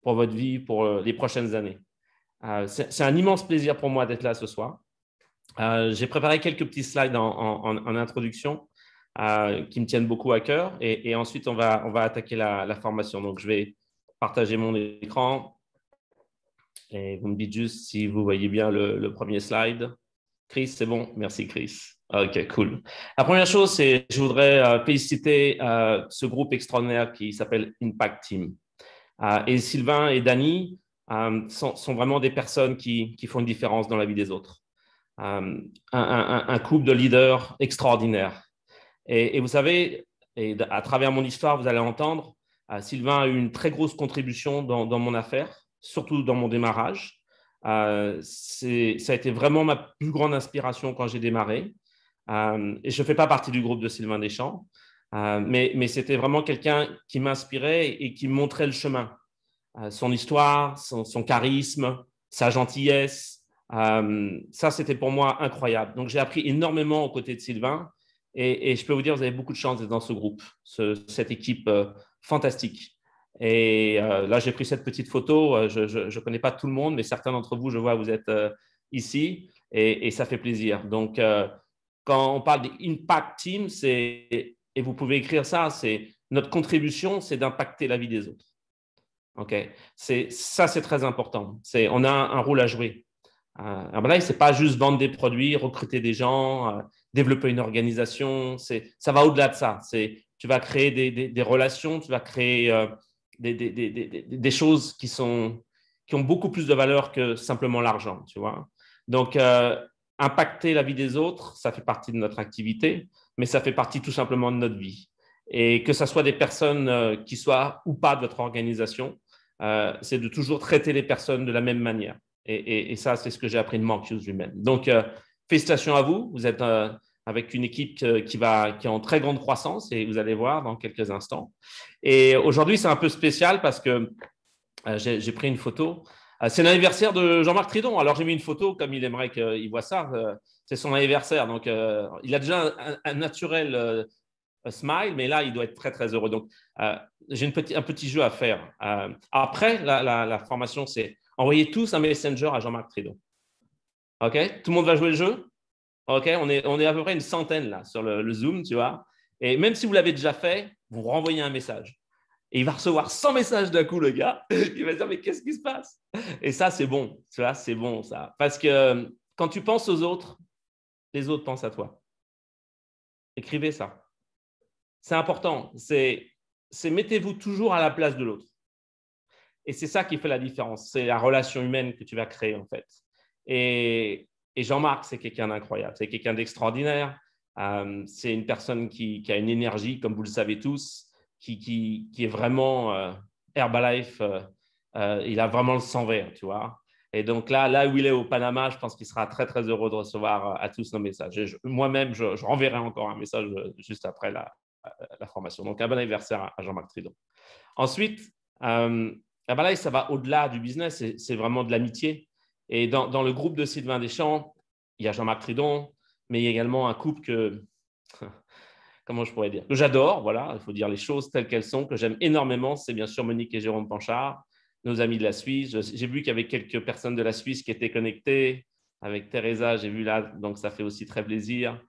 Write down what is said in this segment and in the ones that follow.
pour votre vie, pour les prochaines années. C'est un immense plaisir pour moi d'être là ce soir. J'ai préparé quelques petits slides en introduction qui me tiennent beaucoup à cœur et ensuite on va attaquer la formation. Donc, je vais partager mon écran et vous me dites juste si vous voyez bien le premier slide. Chris, c'est bon? Merci, Chris. OK, cool. La première chose, c'est je voudrais féliciter ce groupe extraordinaire qui s'appelle Impact Team. Et Sylvain et Dany sont vraiment des personnes qui font une différence dans la vie des autres. Un couple de leaders extraordinaires. Et vous savez, et à travers mon histoire, vous allez entendre, Sylvain a eu une très grosse contribution dans mon affaire, surtout dans mon démarrage. Ça a été vraiment ma plus grande inspiration quand j'ai démarré. Et je ne fais pas partie du groupe de Sylvain Deschamps, mais c'était vraiment quelqu'un qui m'inspirait et qui me montrait le chemin. Son histoire, son charisme, sa gentillesse, ça, c'était pour moi incroyable. Donc, j'ai appris énormément aux côtés de Sylvain et je peux vous dire, vous avez beaucoup de chance d'être dans ce groupe, cette équipe fantastique. Et là, j'ai pris cette petite photo. Je ne connais pas tout le monde, mais certains d'entre vous, je vois, vous êtes ici et ça fait plaisir. Donc, quand on parle d'Impact Team, et vous pouvez écrire ça, c'est notre contribution, c'est d'impacter la vie des autres. Okay. Ça, c'est très important. On a un rôle à jouer. Herbalife, ce n'est pas juste vendre des produits, recruter des gens, développer une organisation. Ça va au-delà de ça. Tu vas créer des relations, tu vas créer des choses qui ont beaucoup plus de valeur que simplement l'argent. Tu vois? Donc, impacter la vie des autres, ça fait partie de notre activité, mais ça fait partie tout simplement de notre vie. Et que ce soit des personnes qui soient ou pas de votre organisation, c'est de toujours traiter les personnes de la même manière. Et ça, c'est ce que j'ai appris de Mark Hughes lui-même. Donc, félicitations à vous. Vous êtes avec une équipe qui est en très grande croissance et vous allez voir dans quelques instants. Et aujourd'hui, c'est un peu spécial parce que j'ai pris une photo. C'est l'anniversaire de Jean-Marc Tridon. Alors, j'ai mis une photo comme il aimerait qu'il voit ça. C'est son anniversaire. Donc, il a déjà un naturel smile, mais là, il doit être très, très heureux. Donc, j'ai un petit jeu à faire. Après, la formation, c'est envoyer tous un messenger à Jean-Marc Tridon. OK? Tout le monde va jouer le jeu? OK? On est à peu près une centaine là sur le Zoom, tu vois. Et même si vous l'avez déjà fait, vous renvoyez un message. Et il va recevoir 100 messages d'un coup, le gars. Il va se dire, mais qu'est-ce qui se passe? Et ça, c'est bon. Tu vois, c'est bon, ça. Parce que quand tu penses aux autres, les autres pensent à toi. Écrivez ça. C'est important. C'est mettez-vous toujours à la place de l'autre. Et c'est ça qui fait la différence. C'est la relation humaine que tu vas créer, en fait. Et Jean-Marc, c'est quelqu'un d'incroyable. C'est quelqu'un d'extraordinaire. C'est une personne qui a une énergie, comme vous le savez tous, qui est vraiment Herbalife. Il a vraiment le sang vert, tu vois. Et donc là où il est au Panama, je pense qu'il sera très, très heureux de recevoir à tous nos messages. Moi-même, je renverrai encore un message juste après la formation. Donc, un bon anniversaire à Jean-Marc Tridon. Ensuite, Herbalife, ça va au-delà du business, c'est vraiment de l'amitié. Et dans le groupe de Sylvain Deschamps, il y a Jean-Marc Tridon, mais il y a également un couple comment je pourrais dire, que j'adore, voilà, il faut dire les choses telles qu'elles sont, que j'aime énormément, c'est bien sûr Monique et Jérôme Panchard, nos amis de la Suisse. J'ai vu qu'il y avait quelques personnes de la Suisse qui étaient connectées. Avec Teresa, j'ai vu là, donc ça fait aussi très plaisir.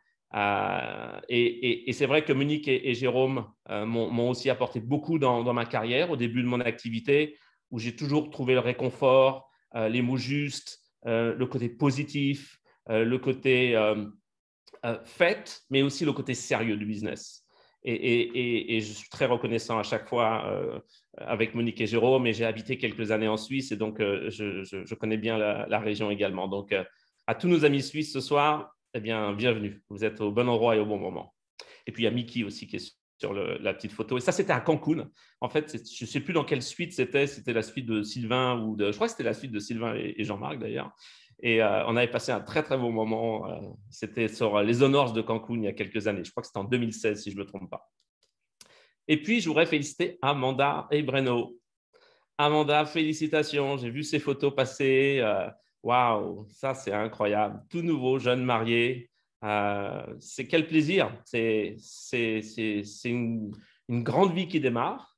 Et c'est vrai que Monique et Jérôme m'ont aussi apporté beaucoup dans ma carrière, au début de mon activité, où j'ai toujours trouvé le réconfort, les mots justes, le côté positif, le côté fait, mais aussi le côté sérieux du business. Et je suis très reconnaissant à chaque fois avec Monique et Jérôme, et j'ai habité quelques années en Suisse, et donc je connais bien la région également. Donc, à tous nos amis suisses ce soir, eh bien, bienvenue. Vous êtes au bon endroit et au bon moment. Et puis, il y a Mickey aussi qui est sur la petite photo. Et ça, c'était à Cancun. En fait, je ne sais plus dans quelle suite c'était. C'était la suite de Sylvain ou je crois que c'était la suite de Sylvain et Jean-Marc d'ailleurs. Et on avait passé un très, très bon moment. C'était sur les Honors de Cancun il y a quelques années. Je crois que c'était en 2016, si je ne me trompe pas. Et puis, je voudrais féliciter Amanda et Breno. Amanda, félicitations. J'ai vu ces photos passer. Waouh, ça, c'est incroyable. Tout nouveau, jeune marié. C'est quel plaisir. C'est une grande vie qui démarre.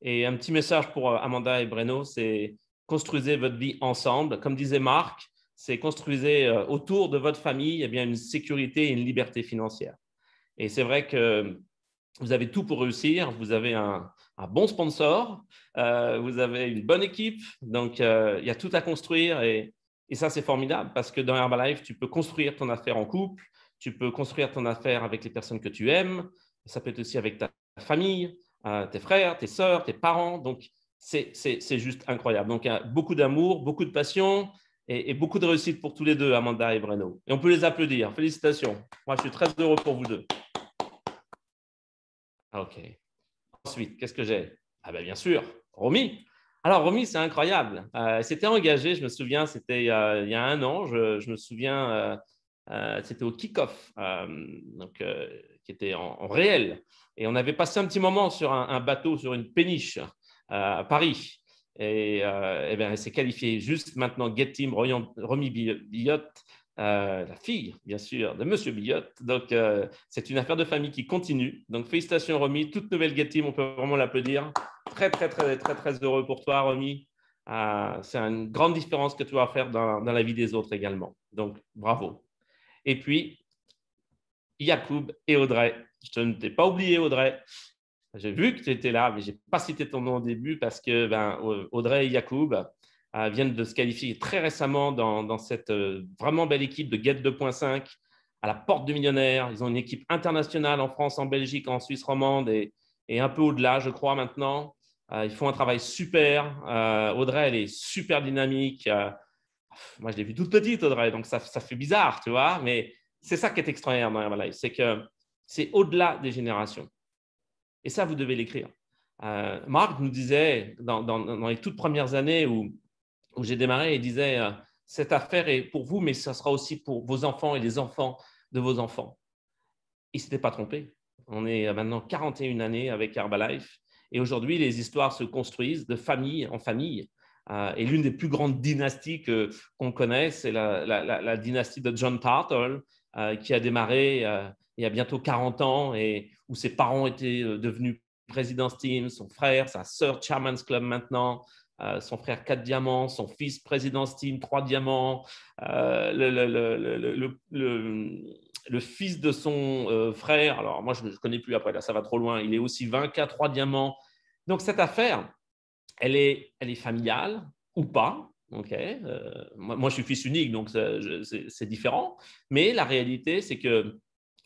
Et un petit message pour Amanda et Breno, c'est construisez votre vie ensemble. Comme disait Marc, c'est construisez autour de votre famille eh bien, une sécurité et une liberté financière. Et c'est vrai que vous avez tout pour réussir. Vous avez un bon sponsor, vous avez une bonne équipe. Donc, il y a tout à construire. Et ça, c'est formidable parce que dans Herbalife, tu peux construire ton affaire en couple. Tu peux construire ton affaire avec les personnes que tu aimes. Ça peut être aussi avec ta famille, tes frères, tes sœurs, tes parents. Donc, c'est juste incroyable. Donc, il y a beaucoup d'amour, beaucoup de passion et beaucoup de réussite pour tous les deux, Amanda et Breno. Et on peut les applaudir. Félicitations. Moi, je suis très heureux pour vous deux. OK. Ensuite, qu'est-ce que j'ai? Ah ben bien sûr, Romy. Alors, Romy, c'est incroyable. C'était engagé, je me souviens, c'était il y a 1 an, je me souviens, c'était au kick-off, qui était en réel. Et on avait passé un petit moment sur un bateau, sur une péniche à Paris. Et bien, elle s'est qualifiée juste maintenant, Get Team, Romy Billotte, la fille, bien sûr, de Monsieur Billotte. Donc, c'est une affaire de famille qui continue. Donc, félicitations, Romy. Toute nouvelle Get Team, on peut vraiment l'applaudir. Très, très, très, très, très heureux pour toi, Romy. C'est une grande différence que tu vas faire dans la vie des autres également. Donc, bravo. Et puis, Yacoub et Audrey. Je ne t'ai pas oublié, Audrey. J'ai vu que tu étais là, mais je n'ai pas cité ton nom au début parce que Audrey et Yacoub viennent de se qualifier très récemment dans cette vraiment belle équipe de Get 2.5 à la porte du millionnaire. Ils ont une équipe internationale en France, en Belgique, en Suisse romande et un peu au-delà, je crois, maintenant. Ils font un travail super. Audrey, elle est super dynamique. Moi, je l'ai vue toute petite, Audrey, donc ça fait bizarre, tu vois, mais c'est ça qui est extraordinaire dans Herbalife, c'est que c'est au-delà des générations. Et ça, vous devez l'écrire. Marc nous disait, dans les toutes premières années où j'ai démarré, il disait, cette affaire est pour vous, mais ça sera aussi pour vos enfants et les enfants de vos enfants. Il ne s'était pas trompé. On est maintenant 41 années avec Herbalife. Et aujourd'hui, les histoires se construisent de famille en famille. Et l'une des plus grandes dynasties qu'on connaît, c'est la dynastie de John Tartle, qui a démarré il y a bientôt 40 ans et où ses parents étaient devenus President's Team, son frère, sa sœur Chairman's Club maintenant, son frère 4 diamants, son fils President's Team 3 diamants, le fils de son frère, alors moi je ne connais plus après, là ça va trop loin, il est aussi 20K 3 diamants. Donc cette affaire, elle est familiale ou pas. Okay. Moi, je suis fils unique, donc c'est différent. Mais la réalité, c'est qu'on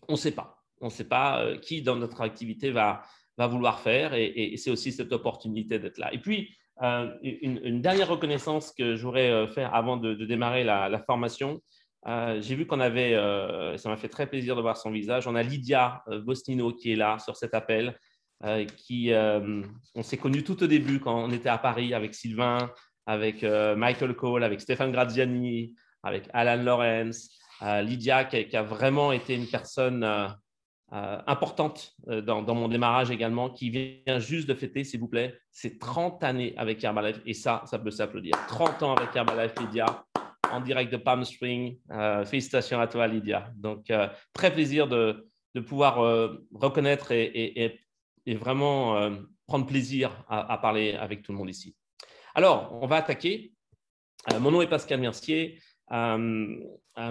ne sait pas. On ne sait pas qui dans notre activité va vouloir faire et c'est aussi cette opportunité d'être là. Et puis, une dernière reconnaissance que je voudrais faire avant de démarrer la formation. J'ai vu qu'on avait, ça m'a fait très plaisir de voir son visage. On a Lydia Bostino qui est là sur cet appel. On s'est connus tout au début quand on était à Paris avec Sylvain, avec Michael Cole, avec Stéphane Graziani, avec Alan Lawrence. Lydia qui a vraiment été une personne importante dans mon démarrage également, qui vient juste de fêter, s'il vous plaît, ses 30 années avec Herbalife. Et ça peut s'applaudir. 30 ans avec Herbalife, Lydia, en direct de Palm Springs. Félicitations à toi, Lydia. Donc, très plaisir de pouvoir reconnaître et vraiment prendre plaisir à parler avec tout le monde ici. Alors, on va attaquer. Mon nom est Pascal Mercier.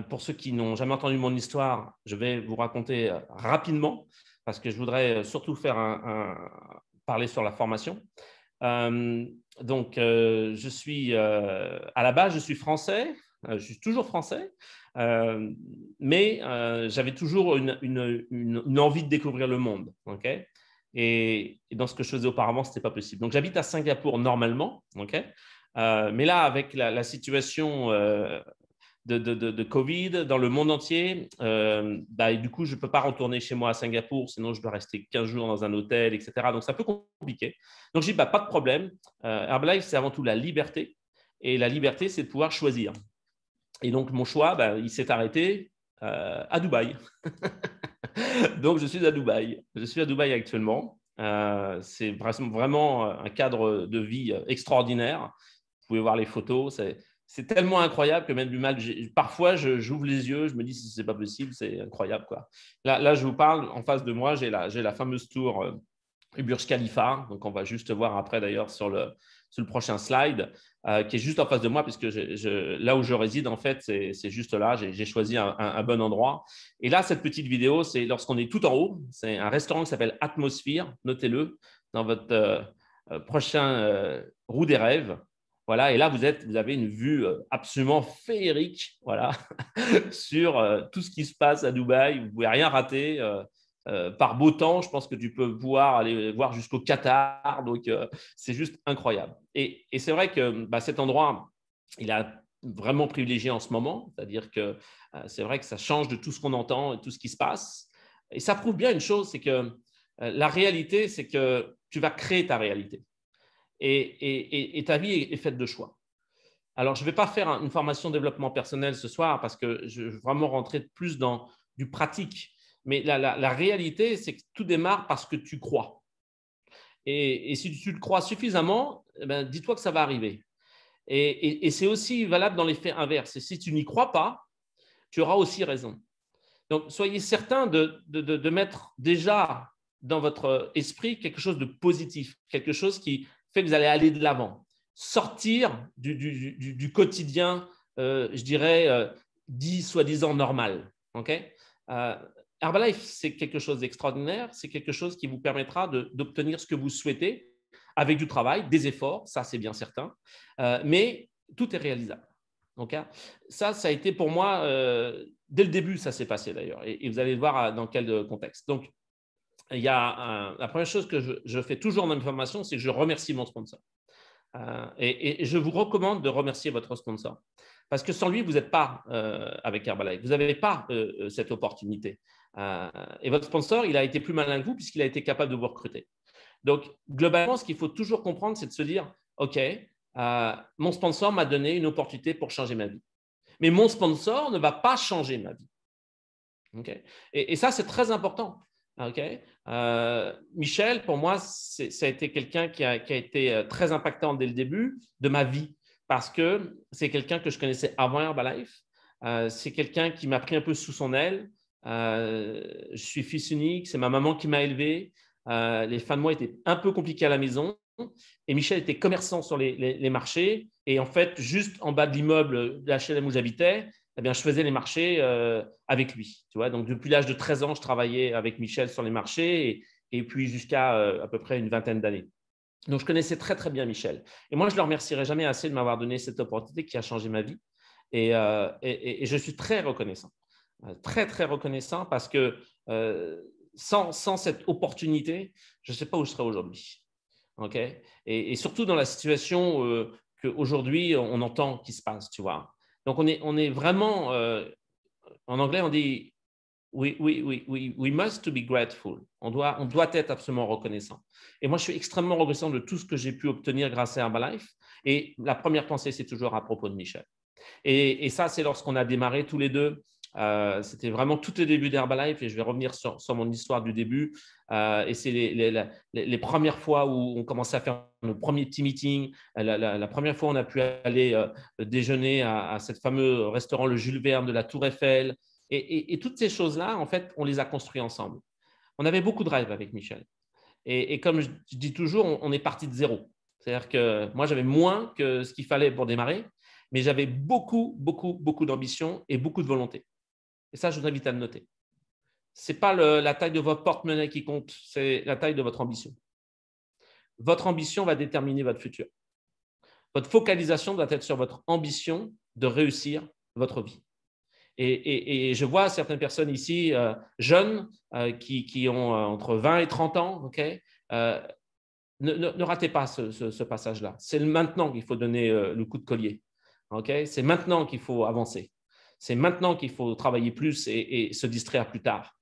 Pour ceux qui n'ont jamais entendu mon histoire, je vais vous raconter rapidement parce que je voudrais surtout faire parler sur la formation. Donc, je suis à la base, je suis français. Je suis toujours français, mais j'avais toujours une envie de découvrir le monde. Okay. Et dans ce que je faisais auparavant, ce n'était pas possible. Donc, j'habite à Singapour normalement, okay. Mais là, avec la situation de Covid dans le monde entier, du coup, je ne peux pas retourner chez moi à Singapour, sinon je dois rester 15 jours dans un hôtel, etc. Donc, c'est un peu compliqué. Donc, je dis, pas de problème. Herbalife, c'est avant tout la liberté. Et la liberté, c'est de pouvoir choisir. Et donc, mon choix, il s'est arrêté à Dubaï. Donc, je suis à Dubaï. Je suis à Dubaï actuellement. C'est vraiment un cadre de vie extraordinaire. Vous pouvez voir les photos. C'est tellement incroyable que même du mal, parfois, j'ouvre les yeux, je me dis si ce n'est pas possible, c'est incroyable, quoi. Là, je vous parle, en face de moi, j'ai la fameuse tour le Burj Khalifa. Donc, on va juste voir après d'ailleurs sur le prochain slide, qui est juste en face de moi, puisque là où je réside, en fait, c'est juste là. J'ai choisi un bon endroit. Et là, cette petite vidéo, c'est lorsqu'on est tout en haut. C'est un restaurant qui s'appelle Atmosphere. Notez-le dans votre prochain roue des rêves. Voilà, et là, vous avez une vue absolument féerique, voilà, sur tout ce qui se passe à Dubaï. Vous ne pouvez rien rater. Par beau temps, je pense que tu peux aller voir jusqu'au Qatar. Donc, c'est juste incroyable. Et c'est vrai que cet endroit, il a vraiment privilégié en ce moment. C'est-à-dire que c'est vrai que ça change de tout ce qu'on entend et tout ce qui se passe. Et ça prouve bien une chose, c'est que la réalité, c'est que tu vas créer ta réalité. Et ta vie est faite de choix. Alors, je ne vais pas faire une formation développement personnel ce soir parce que je veux vraiment rentrer plus dans du pratique. Mais la réalité, c'est que tout démarre parce que tu crois. Et si tu le crois suffisamment, dis-toi que ça va arriver. Et c'est aussi valable dans les faits inverses. Et si tu n'y crois pas, tu auras aussi raison. Donc, soyez certain de mettre déjà dans votre esprit quelque chose de positif, quelque chose qui fait que vous allez aller de l'avant. Sortir du quotidien, je dirais, dit soi-disant normal. Okay? Herbalife, c'est quelque chose d'extraordinaire, c'est quelque chose qui vous permettra d'obtenir ce que vous souhaitez avec du travail, des efforts, ça c'est bien certain, mais tout est réalisable. Okay? Ça a été pour moi, dès le début, ça s'est passé d'ailleurs, et vous allez voir dans quel contexte. Donc, il y a la première chose que je fais toujours dans mes formations, c'est que je remercie mon sponsor. Et je vous recommande de remercier votre sponsor. Parce que sans lui, vous n'êtes pas avec Herbalife. Vous n'avez pas cette opportunité. Et votre sponsor, il a été plus malin que vous puisqu'il a été capable de vous recruter. Donc, globalement, ce qu'il faut toujours comprendre, c'est de se dire, OK, mon sponsor m'a donné une opportunité pour changer ma vie. Mais mon sponsor ne va pas changer ma vie. Okay? Et ça, c'est très important. Okay? Michel, pour moi, ça a été quelqu'un qui a été très impactant dès le début de ma vie parce que c'est quelqu'un que je connaissais avant Herbalife. C'est quelqu'un qui m'a pris un peu sous son aile. Je suis fils unique, c'est ma maman qui m'a élevé. Les fins de mois étaient un peu compliqués à la maison. Et Michel était commerçant sur les marchés. Et en fait, juste en bas de l'immeuble de l'HLM où j'habitais, eh bien, je faisais les marchés avec lui. Tu vois, donc, depuis l'âge de 13 ans, je travaillais avec Michel sur les marchés et puis jusqu'à à peu près une vingtaine d'années. Donc, je connaissais très, très bien Michel. Et moi, je ne le remercierai jamais assez de m'avoir donné cette opportunité qui a changé ma vie. Et je suis très reconnaissant. Très, très reconnaissant parce que sans cette opportunité, je ne sais pas où je serais aujourd'hui. Okay? Et surtout dans la situation qu'aujourd'hui, on entend qui se passe, tu vois. Donc, on est vraiment, en anglais, on dit we must to be grateful. On doit être absolument reconnaissant. Et moi, je suis extrêmement reconnaissant de tout ce que j'ai pu obtenir grâce à Herbalife. Et la première pensée, c'est toujours à propos de Michel. Et ça, c'est lorsqu'on a démarré tous les deux. C'était vraiment tout au début d'Herbalife et je vais revenir sur mon histoire du début. Et c'est les premières fois où on commençait à faire nos premiers petits meetings. La première fois, on a pu aller déjeuner à cet fameux restaurant, le Jules Verne de la Tour Eiffel. Et toutes ces choses-là, en fait, on les a construites ensemble. On avait beaucoup de rêves avec Michel. Et comme je dis toujours, on est parti de zéro. C'est-à-dire que moi, j'avais moins que ce qu'il fallait pour démarrer, mais j'avais beaucoup, beaucoup, beaucoup d'ambition et beaucoup de volonté. Et ça, je vous invite à le noter. Ce n'est pas la taille de votre porte-monnaie qui compte, c'est la taille de votre ambition. Votre ambition va déterminer votre futur. Votre focalisation doit être sur votre ambition de réussir votre vie. Et je vois certaines personnes ici, jeunes, qui ont entre 20 et 30 ans, okay, ne ratez pas ce passage-là. C'est maintenant qu'il faut donner le coup de collier. Okay? C'est maintenant qu'il faut avancer. C'est maintenant qu'il faut travailler plus et se distraire plus tard.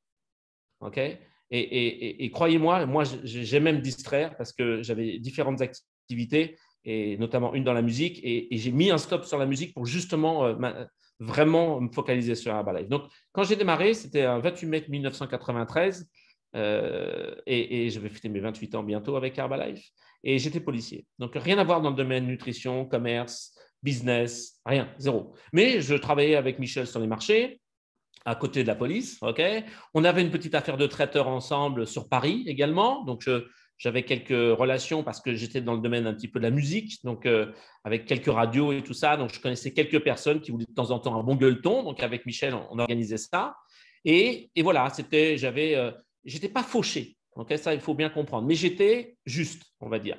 Okay? Et croyez-moi, moi, j'aimais me distraire parce que j'avais différentes activités, et notamment une dans la musique, et j'ai mis un stop sur la musique pour justement vraiment me focaliser sur Herbalife. Donc, quand j'ai démarré, c'était un 28 mai 1993, et je vais fêter mes 28 ans bientôt avec Herbalife, et j'étais policier. Donc, rien à voir dans le domaine nutrition, commerce, business, rien, zéro. Mais je travaillais avec Michel sur les marchés, à côté de la police. Okay. On avait une petite affaire de traiteur ensemble sur Paris également. Donc, J'avais quelques relations parce que j'étais dans le domaine un petit peu de la musique, donc avec quelques radios et tout ça. Donc, je connaissais quelques personnes qui voulaient de temps en temps un bon gueuleton. Donc, avec Michel, on organisait ça. Et voilà, j'étais pas fauché. Okay, ça, il faut bien comprendre. Mais j'étais juste, on va dire.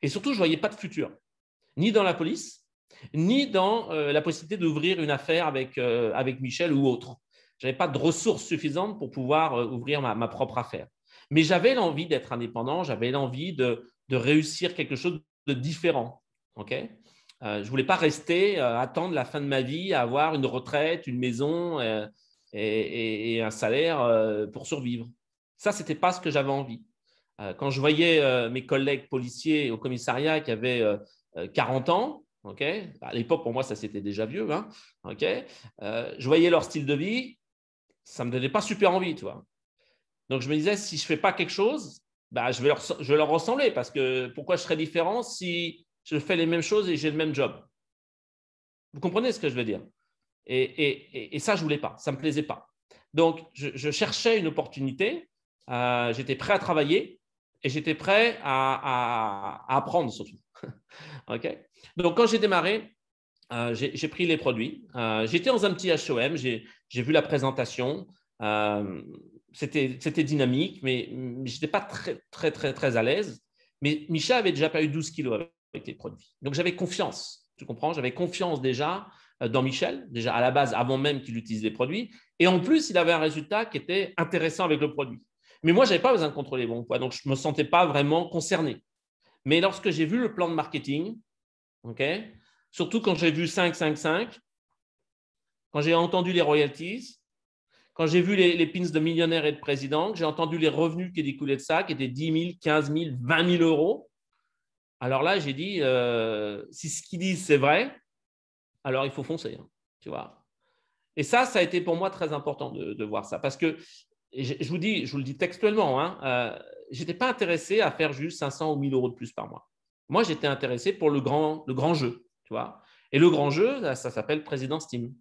Et surtout, je ne voyais pas de futur, ni dans la police, ni dans la possibilité d'ouvrir une affaire avec Michel ou autre. Je n'avais pas de ressources suffisantes pour pouvoir ouvrir ma propre affaire. Mais j'avais l'envie d'être indépendant, j'avais l'envie de réussir quelque chose de différent. Okay, je ne voulais pas rester, attendre la fin de ma vie, à avoir une retraite, une maison et un salaire pour survivre. Ça, ce n'était pas ce que j'avais envie. Quand je voyais mes collègues policiers au commissariat qui avaient 40 ans, okay, à l'époque, pour moi, ça c'était déjà vieux, hein, okay, je voyais leur style de vie, ça ne me donnait pas super envie, tu vois. Donc, je me disais, si je ne fais pas quelque chose, bah, je vais leur ressembler parce que pourquoi je serais différent si je fais les mêmes choses et j'ai le même job? Vous comprenez ce que je veux dire? Et ça, je ne voulais pas, ça ne me plaisait pas. Donc, je cherchais une opportunité, j'étais prêt à travailler et j'étais prêt à apprendre surtout. Okay, donc, quand j'ai démarré, j'ai pris les produits. J'étais dans un petit HOM, j'ai vu la présentation. C'était dynamique, mais je n'étais pas très à l'aise. Mais Micha avait déjà perdu 12 kilos avec les produits. Donc, j'avais confiance. Tu comprends? J'avais confiance déjà dans Michel, déjà à la base, avant même qu'il utilise les produits. Et en plus, il avait un résultat qui était intéressant avec le produit. Mais moi, je n'avais pas besoin de contrôler mon poids, donc je ne me sentais pas vraiment concerné. Mais lorsque j'ai vu le plan de marketing, okay, surtout quand j'ai vu 5-5-5, quand j'ai entendu les royalties, quand j'ai vu les pins de millionnaires et de présidents, j'ai entendu les revenus qui découlaient de ça, qui étaient 10 000, 15 000, 20 000 euros, alors là, j'ai dit, si ce qu'ils disent, c'est vrai, alors il faut foncer, hein, tu vois. Et ça a été pour moi très important de voir ça. Parce que, je vous le dis textuellement, hein, je n'étais pas intéressé à faire juste 500 ou 1 000 euros de plus par mois. Moi, j'étais intéressé pour le grand jeu, tu vois. Et le grand jeu, ça s'appelle Présidence Team.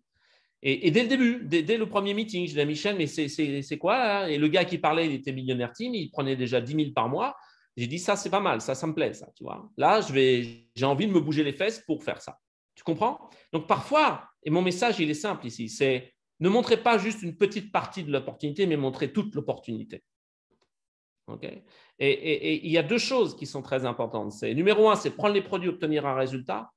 Et dès le début, dès le premier meeting, je dis à Michel, mais c'est quoi là? Et le gars qui parlait, il était millionnaire team, il prenait déjà 10 000 par mois. J'ai dit, ça, c'est pas mal, ça me plaît, ça, tu vois. Là, j'ai envie de me bouger les fesses pour faire ça. Tu comprends? Donc, parfois, et mon message, il est simple ici, c'est ne montrez pas juste une petite partie de l'opportunité, mais montrez toute l'opportunité. Okay, et il y a deux choses qui sont très importantes. Numéro un, c'est prendre les produits, obtenir un résultat.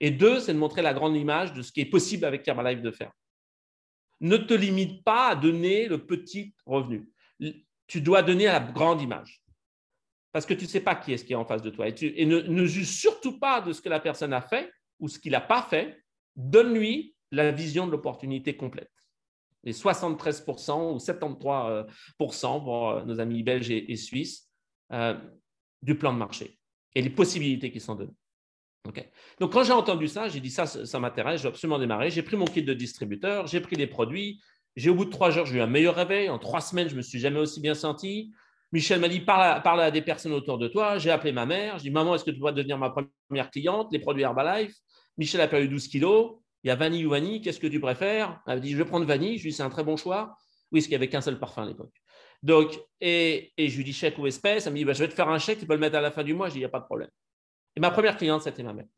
Et deux, c'est de montrer la grande image de ce qui est possible avec Herbalife de faire. Ne te limite pas à donner le petit revenu. Tu dois donner la grande image. Parce que tu ne sais pas qui est en face de toi. Et ne juge surtout pas de ce que la personne a fait ou ce qu'il n'a pas fait. Donne-lui la vision de l'opportunité complète. Les 73% ou 73% pour nos amis belges et suisses du plan de marché et les possibilités qui sont données. Okay. Donc, quand j'ai entendu ça, j'ai dit ça m'intéresse, je dois absolument démarrer. J'ai pris mon kit de distributeur, j'ai pris les produits. Au bout de 3 jours, j'ai eu un meilleur réveil. En 3 semaines, je ne me suis jamais aussi bien senti. Michel m'a dit, parle à des personnes autour de toi. J'ai appelé ma mère. Je dis, maman, est-ce que tu pourrais devenir ma première cliente? Les produits Herbalife. Michel a perdu 12 kilos. Il y a vanille ou vanille, qu'est-ce que tu préfères? Elle m'a dit, je vais prendre vanille. Je lui ai dit, c'est un très bon choix. Oui, parce qu'il n'y avait qu'un seul parfum à l'époque. Donc, et je lui dis chèque ou espèce. Elle me dit, bah, je vais te faire un chèque, tu peux le mettre à la fin du mois. Je dis, il n'y a pas de problème. Et ma première cliente, c'était ma mère.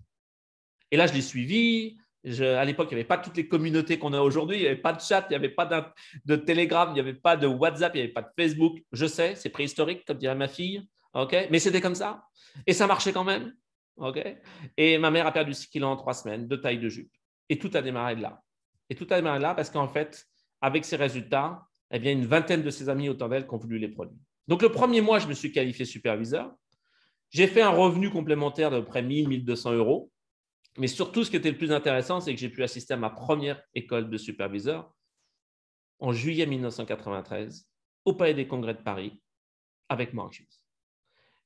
Et là, je l'ai suivie. À l'époque, il n'y avait pas toutes les communautés qu'on a aujourd'hui. Il n'y avait pas de chat, il n'y avait pas de Telegram, il n'y avait pas de WhatsApp, il n'y avait pas de Facebook. Je sais, c'est préhistorique, comme dirait ma fille. Okay, mais c'était comme ça. Et ça marchait quand même. Okay, et ma mère a perdu 6 kilos en 3 semaines, de taille de jupe. Et tout a démarré de là. Et tout a démarré de là parce qu'en fait, avec ces résultats, eh bien, une vingtaine de ses amis autour d'elle qui ont voulu les produits. Donc, le premier mois, je me suis qualifié superviseur. J'ai fait un revenu complémentaire de près de 1 000, 1 200 euros. Mais surtout, ce qui était le plus intéressant, c'est que j'ai pu assister à ma première école de superviseur en juillet 1993 au Palais des Congrès de Paris avec Mark Hughes.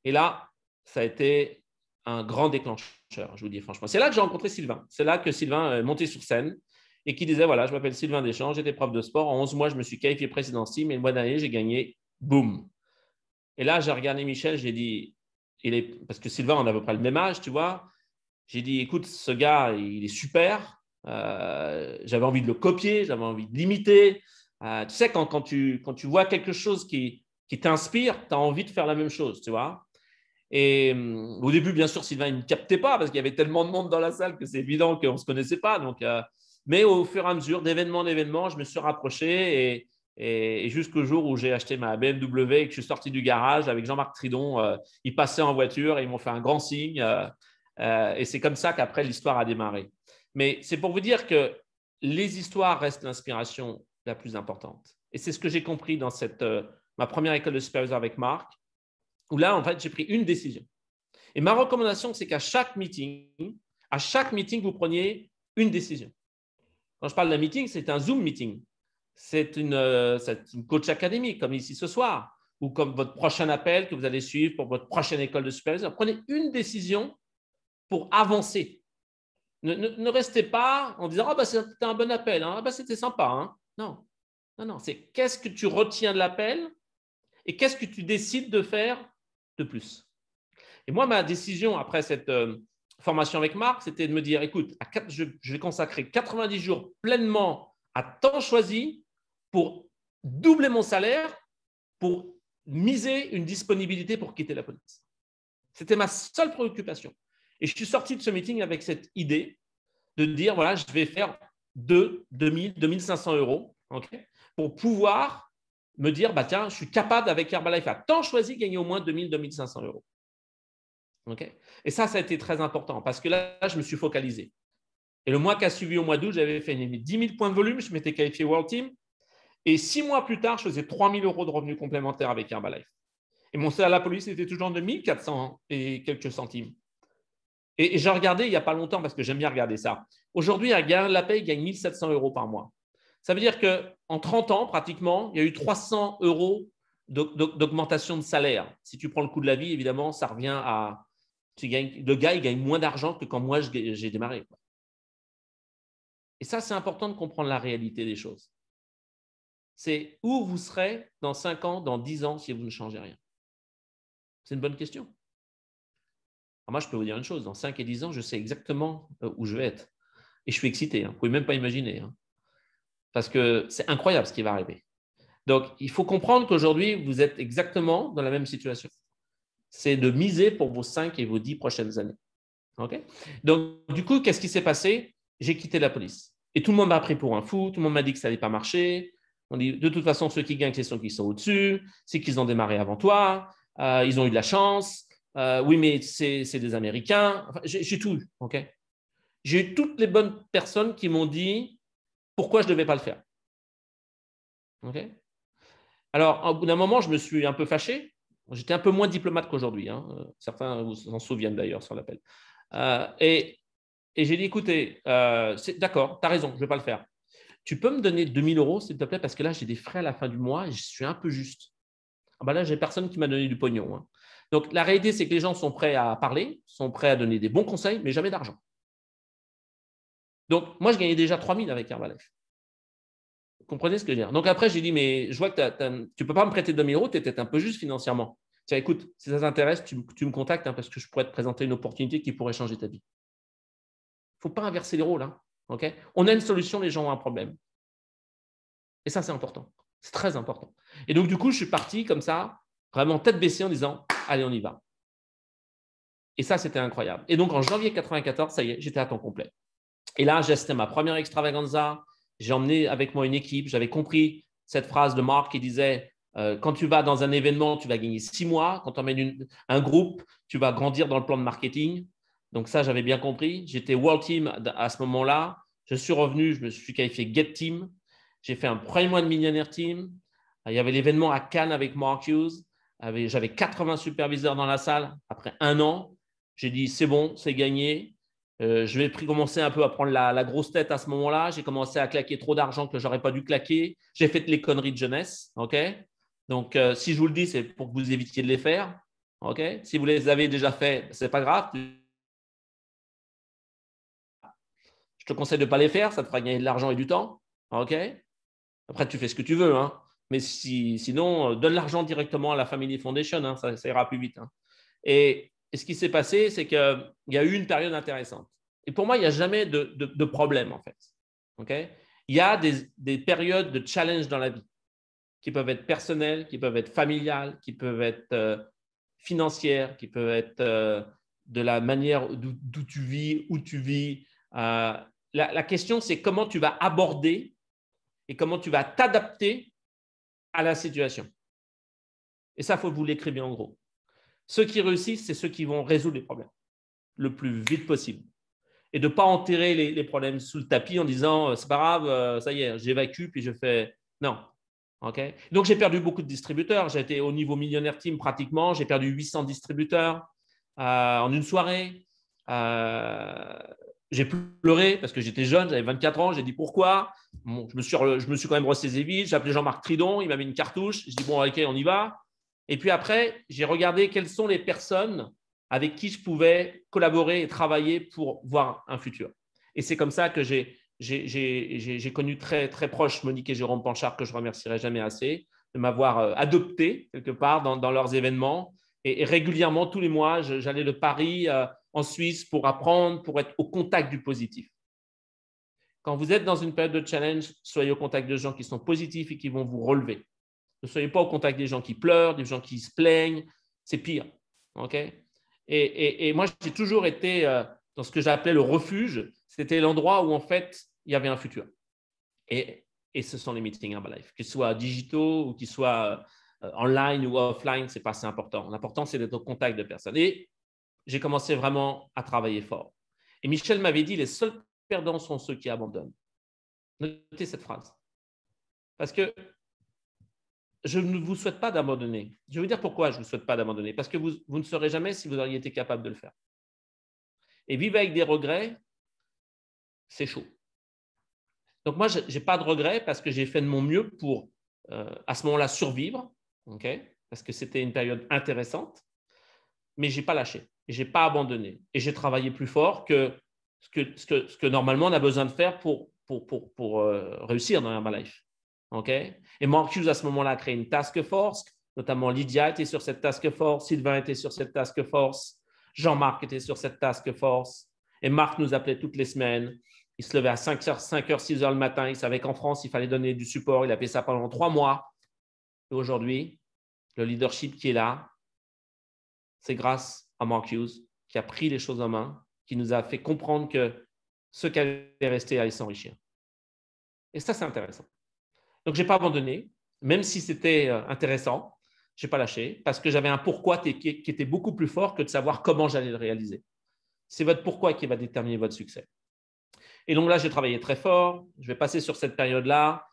Et là, ça a été un grand déclencheur, je vous dis franchement. C'est là que j'ai rencontré Sylvain. C'est là que Sylvain est monté sur scène et qui disait, voilà, je m'appelle Sylvain Deschamps, j'étais prof de sport. En 11 mois, je me suis qualifié président team et le mois dernier, j'ai gagné, boum. Et là, j'ai regardé Michel, j'ai dit, parce que Sylvain, on a à peu près le même âge, tu vois. J'ai dit, écoute, ce gars, il est super. J'avais envie de le copier, j'avais envie de l'imiter. Tu sais, quand tu vois quelque chose qui qui t'inspire, tu as envie de faire la même chose, tu vois. Et au début, bien sûr, Sylvain, il ne me captait pas parce qu'il y avait tellement de monde dans la salle que c'est évident qu'on ne se connaissait pas. Donc, mais au fur et à mesure, d'événement en événement, je me suis rapproché et jusqu'au jour où j'ai acheté ma BMW et que je suis sorti du garage avec Jean-Marc Tridon, ils passaient en voiture et ils m'ont fait un grand signe. Et c'est comme ça qu'après, l'histoire a démarré. Mais c'est pour vous dire que les histoires restent l'inspiration la plus importante. Et c'est ce que j'ai compris dans ma première école de superviseur avec Marc, où là, en fait, j'ai pris une décision. Et ma recommandation, c'est qu'à chaque meeting, vous preniez une décision. Quand je parle d'un meeting, c'est un Zoom meeting. C'est une coach académique, comme ici ce soir, ou comme votre prochain appel que vous allez suivre pour votre prochaine école de superviseur. Prenez une décision pour avancer. Ne restez pas en disant « Ah, bah, c'était un bon appel, hein. Ah, bah, c'était sympa. Hein. » Non. C'est qu'est-ce que tu retiens de l'appel et qu'est-ce que tu décides de faire de plus. Et moi, ma décision après cette formation avec Marc, c'était de me dire, écoute, je vais consacrer 90 jours pleinement à temps choisi pour doubler mon salaire, pour miser une disponibilité pour quitter la police. C'était ma seule préoccupation. Et je suis sorti de ce meeting avec cette idée de dire, voilà, je vais faire 2 500 euros, okay, pour pouvoir me dire, bah, tiens, je suis capable avec Herbalife à temps choisi gagner au moins 2 500 euros. Okay. Et ça a été très important parce que là, je me suis focalisé. Et le mois qui a suivi, au mois d'août, j'avais fait 10 000 points de volume, je m'étais qualifié World Team. Et 6 mois plus tard, je faisais 3 000 euros de revenus complémentaires avec Herbalife. Et mon salaire à la police était toujours de 1 400 et quelques centimes. Et j'ai regardé il n'y a pas longtemps parce que j'aime bien regarder ça. Aujourd'hui, à la paye gagne 1 700 euros par mois. Ça veut dire qu'en 30 ans, pratiquement, il y a eu 300 euros d'augmentation de salaire. Si tu prends le coût de la vie, évidemment, ça revient à… Le gars, il gagne moins d'argent que quand moi, j'ai démarré. Et ça, c'est important de comprendre la réalité des choses. C'est où vous serez dans 5 ans, dans 10 ans, si vous ne changez rien. C'est une bonne question. Alors moi, je peux vous dire une chose. Dans 5 et 10 ans, je sais exactement où je vais être. Et je suis excité. Vous ne pouvez même pas imaginer. Parce que c'est incroyable ce qui va arriver. Donc, il faut comprendre qu'aujourd'hui, vous êtes exactement dans la même situation. C'est de miser pour vos 5 et vos 10 prochaines années. Okay. Donc, du coup, qu'est-ce qui s'est passé? J'ai quitté la police. Et tout le monde m'a pris pour un fou. Tout le monde m'a dit que ça n'allait pas marcher. On dit, de toute façon, ceux qui gagnent, c'est ceux qui sont au-dessus. C'est qu'ils ont démarré avant toi. Ils ont eu de la chance. Oui, mais c'est des Américains. Enfin, j'ai tout eu. Okay. J'ai eu toutes les bonnes personnes qui m'ont dit pourquoi je ne devais pas le faire. Okay. Alors, au bout d'un moment, je me suis un peu fâché. J'étais un peu moins diplomate qu'aujourd'hui. Certains vous en souviennent d'ailleurs sur l'appel. Et j'ai dit, écoutez, d'accord, tu as raison, je ne vais pas le faire. Tu peux me donner 2 000 euros, s'il te plaît, parce que là, j'ai des frais à la fin du mois et je suis un peu juste. Ah ben là, j'ai personne qui m'a donné du pognon. Donc, la réalité, c'est que les gens sont prêts à parler, sont prêts à donner des bons conseils, mais jamais d'argent. Donc, moi, je gagnais déjà 3 000 avec Herbalife. Vous comprenez ce que je veux dire? Donc, après, j'ai dit, mais je vois que tu ne peux pas me prêter 2 000 euros, tu es peut-être un peu juste financièrement. Tiens, écoute, si ça t'intéresse, tu me contactes parce que je pourrais te présenter une opportunité qui pourrait changer ta vie. Il ne faut pas inverser les rôles. Okay. On a une solution, les gens ont un problème. Et ça, c'est important. C'est très important. Et donc, du coup, je suis parti comme ça, vraiment tête baissée en disant « Allez, on y va ». Et ça, c'était incroyable. Et donc, en janvier 1994, ça y est, j'étais à temps complet. Et là, j'ai assisté à ma première extravaganza. J'ai emmené avec moi une équipe. J'avais compris cette phrase de Marc qui disait quand tu vas dans un événement, tu vas gagner 6 mois. Quand tu emmènes un groupe, tu vas grandir dans le plan de marketing. Donc ça, j'avais bien compris. J'étais World Team à ce moment-là. Je suis revenu, je me suis qualifié Get Team. J'ai fait un premier mois de Millionaire Team. Il y avait l'événement à Cannes avec Mark Hughes. J'avais 80 superviseurs dans la salle. Après 1 an, j'ai dit c'est bon, c'est gagné. Je vais commencer un peu à prendre la grosse tête à ce moment-là. J'ai commencé à claquer trop d'argent que je n'aurais pas dû claquer. J'ai fait les conneries de jeunesse. Okay. Donc, si je vous le dis, c'est pour que vous évitiez de les faire. Okay. Si vous les avez déjà fait, ce n'est pas grave. Je te conseille de ne pas les faire. Ça te fera gagner de l'argent et du temps. Okay. Après, tu fais ce que tu veux. Mais sinon, donne l'argent directement à la Family Foundation. Ça ira plus vite. Et ce qui s'est passé, c'est qu'il y a eu une période intéressante. Et pour moi, il n'y a jamais de problème, en fait. Okay. Il y a des périodes de challenge dans la vie. qui peuvent être personnelles, qui peuvent être familiales, qui peuvent être financières, qui peuvent être de la manière d'où tu vis, où tu vis. La question, c'est comment tu vas aborder et comment tu vas t'adapter à la situation. Et ça, il faut que vous l'écriviez en gros. Ceux qui réussissent, c'est ceux qui vont résoudre les problèmes le plus vite possible. Et de ne pas enterrer les problèmes sous le tapis en disant c'est pas grave, ça y est, j'évacue, puis je fais. Non. Okay. Donc, j'ai perdu beaucoup de distributeurs. J'ai été au niveau millionnaire team pratiquement. J'ai perdu 800 distributeurs en une soirée. J'ai pleuré parce que j'étais jeune, j'avais 24 ans. J'ai dit pourquoi. Bon, je me suis quand même ressaisi vite. J'ai appelé Jean-Marc Tridon, il m'a mis une cartouche. Je dis bon, ok, on y va. Et puis après, j'ai regardé quelles sont les personnes avec qui je pouvais collaborer et travailler pour voir un futur. Et c'est comme ça que j'ai connu très, très proche Monique et Jérôme Panchard, que je ne remercierai jamais assez, de m'avoir adopté quelque part dans leurs événements. Et régulièrement, tous les mois, j'allais de Paris en Suisse pour apprendre, pour être au contact du positif. Quand vous êtes dans une période de challenge, soyez au contact de gens qui sont positifs et qui vont vous relever. Ne soyez pas au contact des gens qui pleurent, des gens qui se plaignent. C'est pire. Okay. Et moi, j'ai toujours été dans ce que j'appelais le refuge. C'était l'endroit où, en fait, il y avait un futur. Et ce sont les meetings Herbalife, qu'ils soient digitaux ou qu'ils soient online ou offline, ce n'est pas assez important. L'important, c'est d'être au contact de personnes. Et j'ai commencé vraiment à travailler fort. Et Michel m'avait dit, les seuls perdants sont ceux qui abandonnent. Notez cette phrase. Parce que je ne vous souhaite pas d'abandonner. Je vais vous dire pourquoi je ne vous souhaite pas d'abandonner. Parce que vous ne saurez jamais si vous auriez été capable de le faire. Et vivre avec des regrets, c'est chaud. Donc moi, je n'ai pas de regrets parce que j'ai fait de mon mieux pour, à ce moment-là, survivre, okay, parce que c'était une période intéressante, mais je n'ai pas lâché, je n'ai pas abandonné. Et j'ai travaillé plus fort que ce que normalement on a besoin de faire pour réussir dans Herbalife. Okay. Et Mark Hughes, à ce moment-là, a créé une task force, notamment Lydia était sur cette task force, Sylvain était sur cette task force, Jean-Marc était sur cette task force, et Marc nous appelait toutes les semaines. Il se levait à 5h, 6h le matin, il savait qu'en France, il fallait donner du support, il a fait ça pendant 3 mois. Et aujourd'hui, le leadership qui est là, c'est grâce à Mark Hughes, qui a pris les choses en main, qui nous a fait comprendre que ceux qui allaient rester allaient s'enrichir. Et ça, c'est intéressant. Donc, je n'ai pas abandonné, même si c'était intéressant, je n'ai pas lâché, parce que j'avais un pourquoi qui était beaucoup plus fort que de savoir comment j'allais le réaliser. C'est votre pourquoi qui va déterminer votre succès. Et donc là, j'ai travaillé très fort. Je vais passer sur cette période-là.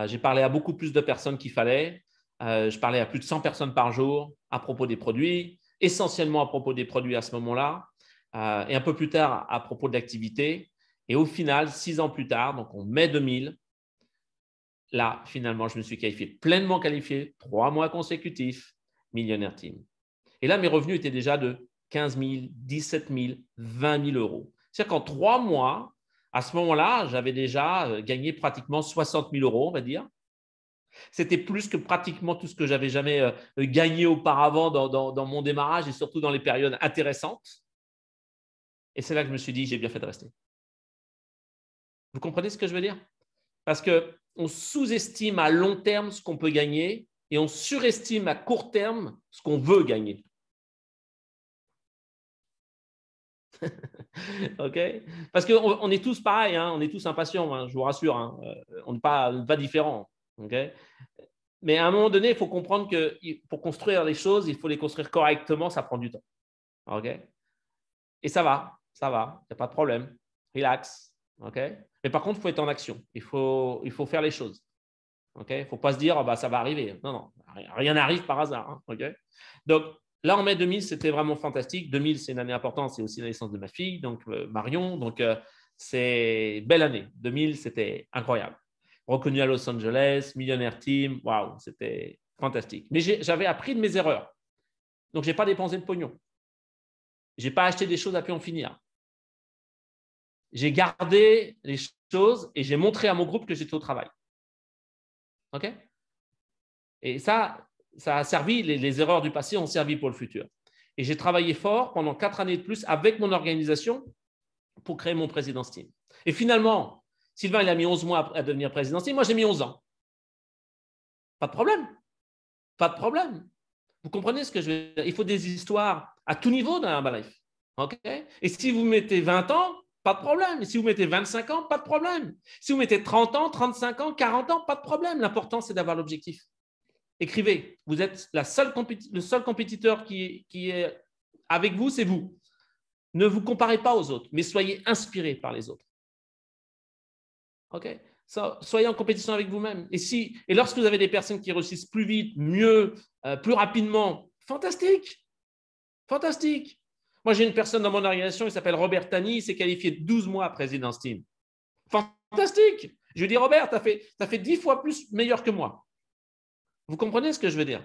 J'ai parlé à beaucoup plus de personnes qu'il fallait. Je parlais à plus de 100 personnes par jour à propos des produits, essentiellement à propos des produits à ce moment-là, et un peu plus tard à propos de l'activité. Et au final, 6 ans plus tard, donc en mai 2000, là, finalement, je me suis qualifié, pleinement qualifié, 3 mois consécutifs, Millionnaire Team. Et là, mes revenus étaient déjà de 15 000, 17 000, 20 000 euros. C'est-à-dire qu'en 3 mois, à ce moment-là, j'avais déjà gagné pratiquement 60 000 euros, on va dire. C'était plus que pratiquement tout ce que j'avais jamais gagné auparavant dans mon démarrage et surtout dans les périodes intéressantes. Et c'est là que je me suis dit, j'ai bien fait de rester. Vous comprenez ce que je veux dire? Parce qu'on sous-estime à long terme ce qu'on peut gagner et on surestime à court terme ce qu'on veut gagner. OK? Parce qu'on est tous pareils, hein, on est tous impatients, hein, je vous rassure, hein, on n'est pas différents. Okay? Mais à un moment donné, il faut comprendre que pour construire les choses, il faut les construire correctement, ça prend du temps. Okay? Et ça va, il n'y a pas de problème. Relax. Okay? Mais par contre, il faut être en action, il faut faire les choses. Okay? Il ne faut pas se dire, oh, bah, ça va arriver. Non, non, rien n'arrive par hasard. Hein, okay? Donc, là, en mai 2000, c'était vraiment fantastique. 2000, c'est une année importante, c'est aussi la naissance de ma fille, donc Marion. Donc, c'est une belle année. 2000, c'était incroyable. Reconnu à Los Angeles, Millionnaire Team, waouh, c'était fantastique. Mais j'avais appris de mes erreurs. Donc, je n'ai pas dépensé de pognon. Je n'ai pas acheté des choses à pu en finir. J'ai gardé les choses et j'ai montré à mon groupe que j'étais au travail. OK? Et ça a servi, les erreurs du passé ont servi pour le futur. Et j'ai travaillé fort pendant 4 années de plus avec mon organisation pour créer mon Présidence Team. Et finalement, Sylvain, il a mis 11 mois à devenir Présidence Team. Moi, j'ai mis 11 ans. Pas de problème. Pas de problème. Vous comprenez ce que je veux dire? Il faut des histoires à tout niveau dans Herbalife. Okay? Et si vous mettez 20 ans, pas de problème. Et si vous mettez 25 ans, pas de problème. Si vous mettez 30 ans, 35 ans, 40 ans, pas de problème. L'important, c'est d'avoir l'objectif. Écrivez. Vous êtes le seul compétiteur qui est avec vous, c'est vous. Ne vous comparez pas aux autres, mais soyez inspirés par les autres. OK? Soyez en compétition avec vous-même. Et lorsque vous avez des personnes qui réussissent plus vite, mieux, plus rapidement, fantastique. Fantastique. Moi, j'ai une personne dans mon organisation, il s'appelle Robert Tani, il s'est qualifié 12 mois présidence team. Fantastique. Je lui dis, Robert, tu as fait 10 fois plus meilleur que moi. Vous comprenez ce que je veux dire?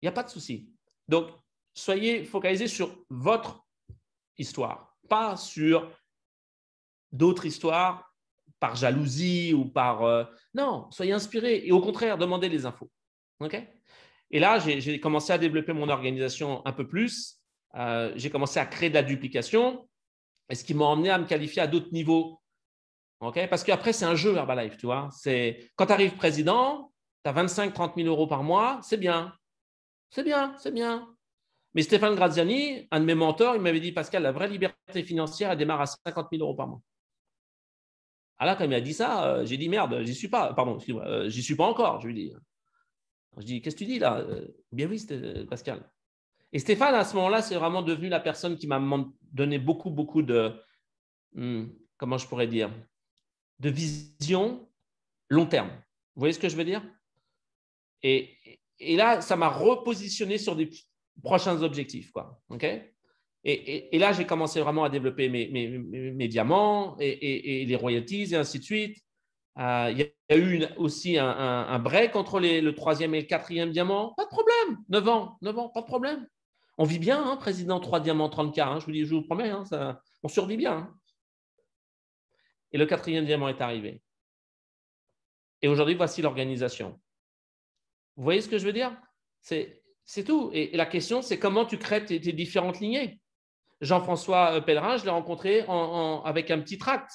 Il n'y a pas de souci. Donc, soyez focalisés sur votre histoire, pas sur d'autres histoires par jalousie ou par… non, soyez inspirés et au contraire, demandez les infos. Okay? Et là, j'ai commencé à développer mon organisation un peu plus. J'ai commencé à créer de la duplication, et ce qui m'a emmené à me qualifier à d'autres niveaux. Okay? Parce qu'après, c'est un jeu Herbalife, tu vois. Quand tu arrives président, tu as 25-30 000 euros par mois, c'est bien. C'est bien, c'est bien. Mais Stéphane Graziani, un de mes mentors, il m'avait dit, Pascal, la vraie liberté financière, elle démarre à 50 000 euros par mois. Ah là, quand il m'a dit ça, j'ai dit, merde, j'y suis pas. Pardon, excuse-moi, j'y suis pas encore, je lui dis. Je dis, qu'est-ce que tu dis là? Bien oui, Pascal. Et Stéphane, à ce moment-là, c'est vraiment devenu la personne qui m'a donné beaucoup, beaucoup de, comment je pourrais dire, de vision long terme. Vous voyez ce que je veux dire? Et là, ça m'a repositionné sur des prochains objectifs, quoi. Okay? Et là, j'ai commencé vraiment à développer mes diamants et les royalties et ainsi de suite. Il y a eu aussi un break entre le 3e et le 4e diamant. Pas de problème. 9 ans, pas de problème. On vit bien, hein, président 3 diamants, 30K. Hein, je vous promets, hein, on survit bien. Hein. Et le 4e diamant est arrivé. Et aujourd'hui, voici l'organisation. Vous voyez ce que je veux dire? C'est tout. Et la question, c'est comment tu crées tes différentes lignées. Jean-François Pellerin, je l'ai rencontré avec un petit tract.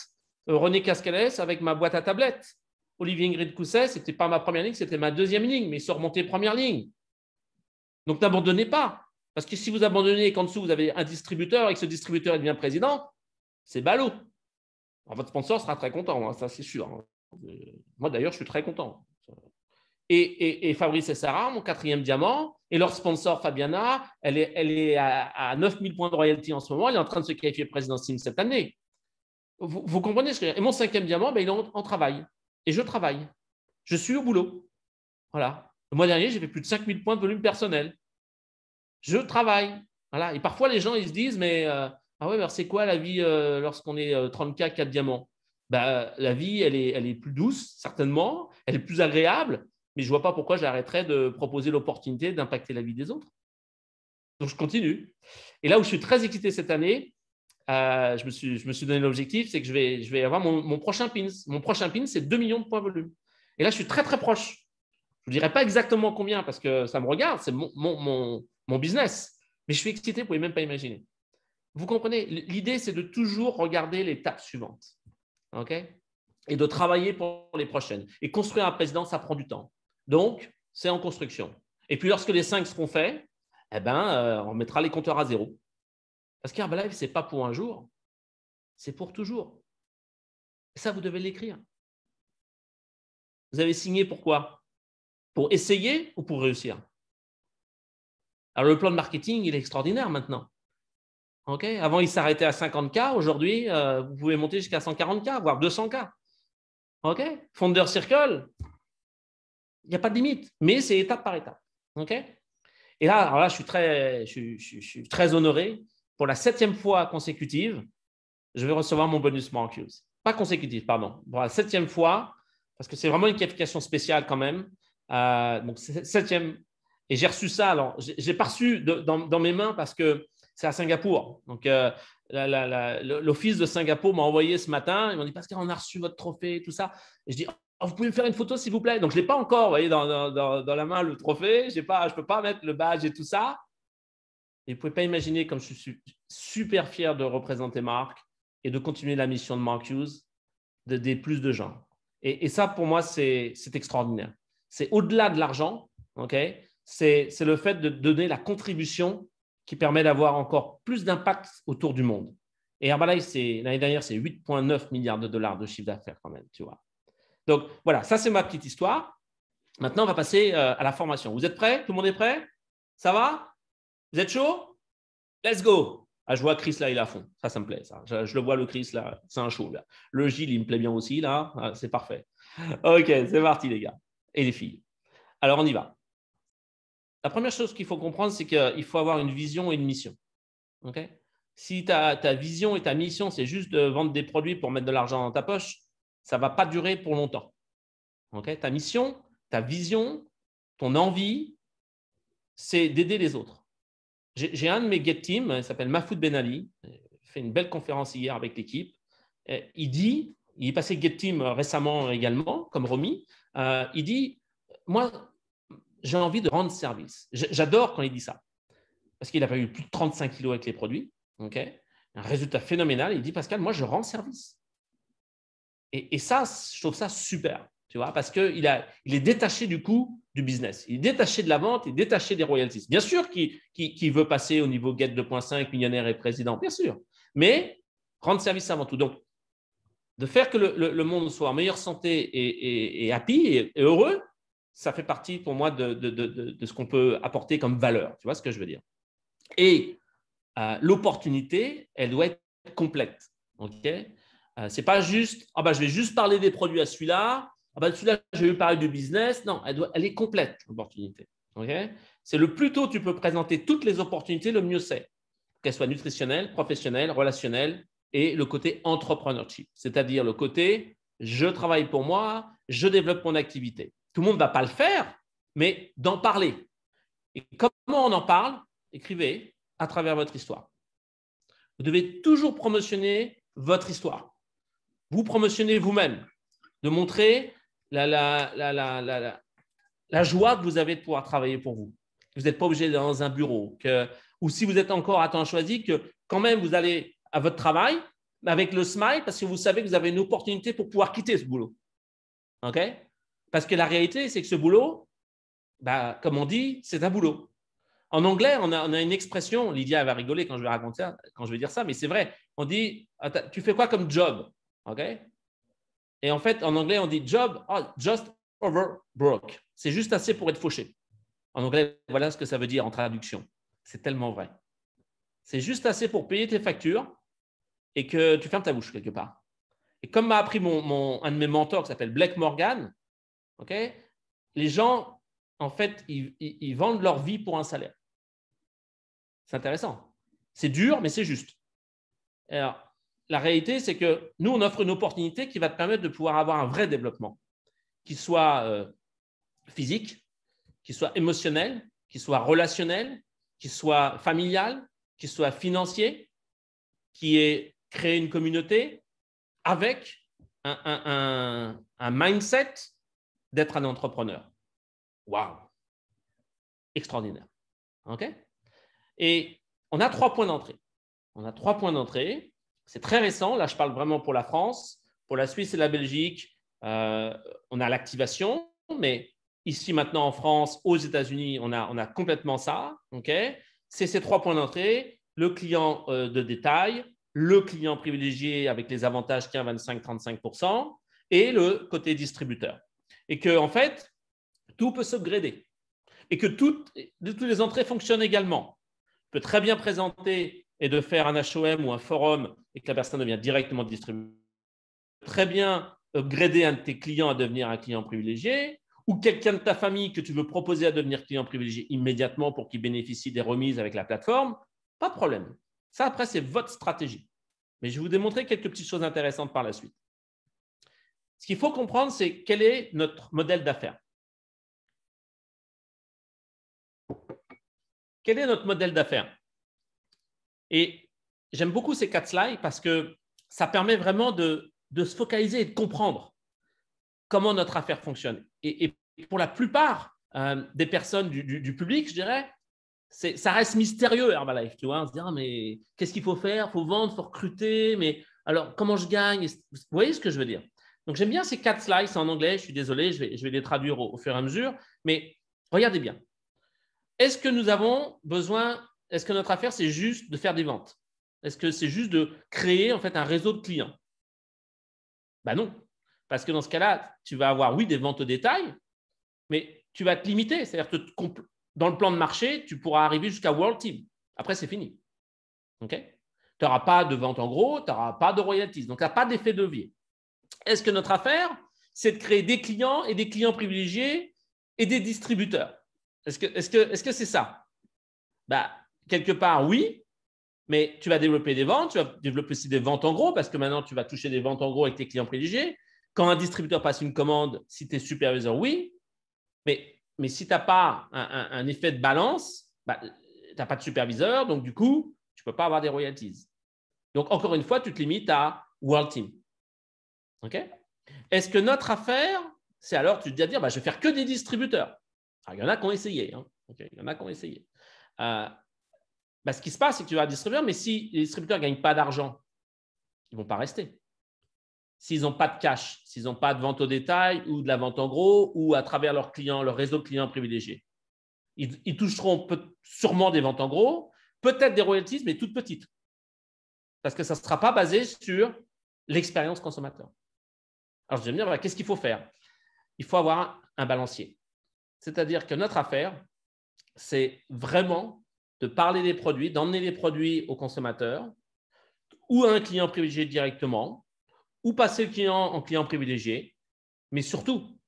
René Cascalès avec ma boîte à tablettes. Olivier Ingrid Cousset, ce n'était pas ma première ligne, c'était ma 2e ligne, mais ils sont remontés première ligne. Donc, n'abandonnez pas. Parce que si vous abandonnez et qu'en dessous, vous avez un distributeur et que ce distributeur devient président, c'est ballot. Alors, votre sponsor sera très content, hein, ça c'est sûr. Hein. Moi, d'ailleurs, je suis très content. Et Fabrice et Sarah, mon 4e diamant, et leur sponsor Fabiana, elle est à 9000 points de royalty en ce moment, elle est en train de se qualifier présidentielle cette année. Vous comprenez ce que je veux dire? Et mon 5e diamant, ben, il est en travail. Et je travaille. Je suis au boulot. Voilà. Le mois dernier, j'ai fait plus de 5000 points de volume personnel. Je travaille. Voilà. Et parfois, les gens, ils se disent, mais ah ouais, alors c'est quoi la vie lorsqu'on est 30K, 4 diamants? Ben, la vie, elle est plus douce, certainement. Elle est plus agréable. Mais je ne vois pas pourquoi j'arrêterais de proposer l'opportunité d'impacter la vie des autres. Donc, je continue. Et là où je suis très excité cette année, je me suis donné l'objectif, c'est que je vais avoir mon prochain pins. Mon prochain pins, c'est 2 millions de points volume. Et là, je suis très, très proche. Je ne dirai pas exactement combien parce que ça me regarde, c'est mon business. Mais je suis excité, vous ne pouvez même pas imaginer. Vous comprenez? L'idée, c'est de toujours regarder l'étape suivante. Okay? Et de travailler pour les prochaines. Et construire un président, ça prend du temps. Donc, c'est en construction. Et puis, lorsque les 5 seront faits, eh ben, on mettra les compteurs à zéro. Parce qu'Herbalife, ce n'est pas pour un jour, c'est pour toujours. Et ça, vous devez l'écrire. Vous avez signé pourquoi? Pour essayer ou pour réussir? Alors, le plan de marketing, il est extraordinaire maintenant. Okay? Avant, il s'arrêtait à 50K. Aujourd'hui, vous pouvez monter jusqu'à 140K, voire 200K. Okay? Founder Circle, il n'y a pas de limite, mais c'est étape par étape. Okay? Et là, alors là, je suis très honoré. Pour la 7e fois consécutive, je vais recevoir mon bonus Marcuse. Pas consécutif, pardon. Pour la 7e fois, parce que c'est vraiment une qualification spéciale quand même. Donc, 7e. Et j'ai reçu ça. Alors, je n'ai pas reçu dans mes mains parce que c'est à Singapour. Donc, l'office de Singapour m'a envoyé ce matin. Ils m'ont dit, Pascal, on a reçu votre trophée, tout ça. Et je dis, oh, vous pouvez me faire une photo, s'il vous plaît? Donc, je ne l'ai pas encore, vous voyez, dans la main, le trophée. Je ne peux pas mettre le badge et tout ça. Et vous ne pouvez pas imaginer comme je suis super fier de représenter Marc et de continuer la mission de Marc Hughes, d'aider plus de gens. Et ça, pour moi, c'est extraordinaire. c'est au-delà de l'argent, okay? C'est le fait de donner la contribution qui permet d'avoir encore plus d'impact autour du monde. Et Herbalife, l'année dernière, c'est 8,9 milliards de dollars de chiffre d'affaires quand même, tu vois. Donc, voilà, ça, c'est ma petite histoire. Maintenant, on va passer à la formation. Vous êtes prêts? Tout le monde est prêt? Ça va? Vous êtes chaud? Let's go! Ah, je vois Chris là, il est à fond. Ça me plaît. Ça. Je le vois, le Chris là, c'est un chaud. Là. Le Gilles, il me plaît bien aussi là. Ah, c'est parfait. Ok, c'est parti les gars. Et les filles. Alors, on y va. La première chose qu'il faut comprendre, c'est qu'il faut avoir une vision et une mission. Okay? Si ta vision et ta mission, c'est juste de vendre des produits pour mettre de l'argent dans ta poche, ça ne va pas durer pour longtemps. Okay? Ta mission, ta vision, ton envie, c'est d'aider les autres. J'ai un de mes Get Team, il s'appelle Mahfoud Ben Ali, il fait une belle conférence hier avec l'équipe. Il est passé Get Team récemment également, comme Romy. Il dit, moi, j'ai envie de rendre service. J'adore quand il dit ça, parce qu'il a eu plus de 35 kilos avec les produits. Okay, un résultat phénoménal. Il dit, Pascal, moi, je rends service. Et ça, je trouve ça super, tu vois, parce qu'il est détaché du coût du business. Il est détaché de la vente, il est détaché des royalties. Bien sûr qu'il veut passer au niveau Get 2.5, millionnaire et président, bien sûr. Mais rendre service avant tout. Donc, de faire que le monde soit en meilleure santé et happy et heureux, ça fait partie pour moi de ce qu'on peut apporter comme valeur. Tu vois ce que je veux dire? Et l'opportunité, elle doit être complète. Okay, ce n'est pas juste, je vais juste parler des produits à celui-là, celui-là, je vais parler du business. Non, elle est complète, l'opportunité. Okay, c'est le plus tôt tu peux présenter toutes les opportunités, le mieux c'est. Qu'elles soient nutritionnelles, professionnelles, relationnelles et le côté entrepreneurship, c'est-à-dire le côté je travaille pour moi, je développe mon activité. Tout le monde ne va pas le faire, mais d'en parler. Et comment on en parle? Écrivez à travers votre histoire. Vous devez toujours promotionner votre histoire. Vous promotionnez vous-même, de montrer la joie que vous avez de pouvoir travailler pour vous. Vous n'êtes pas obligé d'être dans un bureau. Ou si vous êtes encore à temps choisi, que quand même vous allez à votre travail avec le smile parce que vous savez que vous avez une opportunité pour pouvoir quitter ce boulot. Okay? Parce que la réalité, c'est que ce boulot, comme on dit, c'est un boulot. En anglais, on a une expression, Lydia va rigoler quand je vais raconter ça, quand je vais dire ça, mais c'est vrai. On dit, tu fais quoi comme job? Okay? Et en fait, en anglais, on dit job, just over broke. C'est juste assez pour être fauché. En anglais, voilà ce que ça veut dire en traduction. C'est tellement vrai. C'est juste assez pour payer tes factures et que tu fermes ta bouche quelque part. Et comme m'a appris un de mes mentors qui s'appelle Blake Morgan, okay, les gens, en fait, ils vendent leur vie pour un salaire. C'est intéressant. C'est dur, mais c'est juste. Alors, la réalité, c'est que nous, on offre une opportunité qui va te permettre de pouvoir avoir un vrai développement, qui soit physique, qui soit émotionnel, qui soit relationnel, qui soit familial, qui soit financier, qui ait créé une communauté avec un mindset d'être un entrepreneur. Waouh! Extraordinaire. OK? Et on a 3 points d'entrée. On a 3 points d'entrée. C'est très récent. Là, je parle vraiment pour la France. Pour la Suisse et la Belgique, on a l'activation. Mais ici, maintenant, en France, aux États-Unis, on a complètement ça. Okay, c'est ces 3 points d'entrée. Le client de détail, le client privilégié avec les avantages qui a 25-35% et le côté distributeur. Et que, en fait, tout peut s'upgrader. Et que toutes les entrées fonctionnent également. Tu peux très bien présenter et de faire un HOM ou un forum et que la personne devient directement distributeur. Très bien upgrader un de tes clients à devenir un client privilégié ou quelqu'un de ta famille que tu veux proposer à devenir client privilégié immédiatement pour qu'il bénéficie des remises avec la plateforme. Pas de problème. Ça, après, c'est votre stratégie. Mais je vais vous démontrer quelques petites choses intéressantes par la suite. Ce qu'il faut comprendre, c'est quel est notre modèle d'affaires. Quel est notre modèle d'affaires? Et j'aime beaucoup ces 4 slides parce que ça permet vraiment de se focaliser et de comprendre comment notre affaire fonctionne. Et pour la plupart des personnes du public, je dirais, ça reste mystérieux Herbalife. Tu vois, on se dit, mais qu'est-ce qu'il faut faire? Il faut vendre, il faut recruter. Mais alors, comment je gagne? Vous voyez ce que je veux dire? Donc, j'aime bien ces 4 slides en anglais. Je suis désolé, je vais les traduire au fur et à mesure. Mais regardez bien. Est-ce que nous avons besoin, est-ce que notre affaire, c'est juste de faire des ventes? Est-ce que c'est juste de créer en fait un réseau de clients? Ben non. Parce que dans ce cas-là, tu vas avoir, oui, des ventes au détail, mais tu vas te limiter. C'est-à-dire que dans le plan de marché, tu pourras arriver jusqu'à World Team. Après, c'est fini. Okay? Tu n'auras pas de vente en gros, tu n'auras pas de royalties. Donc, tu n'as pas d'effet de levier. Est-ce que notre affaire, c'est de créer des clients et des clients privilégiés et des distributeurs? Est-ce que c'est ça? Bah, quelque part, oui, mais tu vas développer des ventes, tu vas développer aussi des ventes en gros parce que maintenant, tu vas toucher des ventes en gros avec tes clients privilégiés. Quand un distributeur passe une commande, si tu es superviseur, oui, mais si tu n'as pas un effet de balance, bah, tu n'as pas de superviseur, donc du coup, tu ne peux pas avoir des royalties. Donc, encore une fois, tu te limites à World Team. Okay? Est-ce que notre affaire, c'est alors, tu te dis à dire, bah, je vais faire que des distributeurs. Alors, il y en a qui ont essayé. Hein. Okay? Il y en a qui ont essayé. Bah, ce qui se passe, c'est que tu vas distribuer, mais si les distributeurs ne gagnent pas d'argent, ils ne vont pas rester. S'ils n'ont pas de cash, s'ils n'ont pas de vente au détail ou de la vente en gros ou à travers leurs clients, leur réseau de clients privilégiés, ils toucheront sûrement des ventes en gros, peut-être des royalties, mais toutes petites. Parce que ça ne sera pas basé sur l'expérience consommateur. Alors, je vais me dire, voilà, qu'est-ce qu'il faut faire? Il faut avoir un balancier. C'est-à-dire que notre affaire, c'est vraiment de parler des produits, d'emmener les produits au consommateur ou à un client privilégié directement, ou passer le client en client privilégié, mais surtout,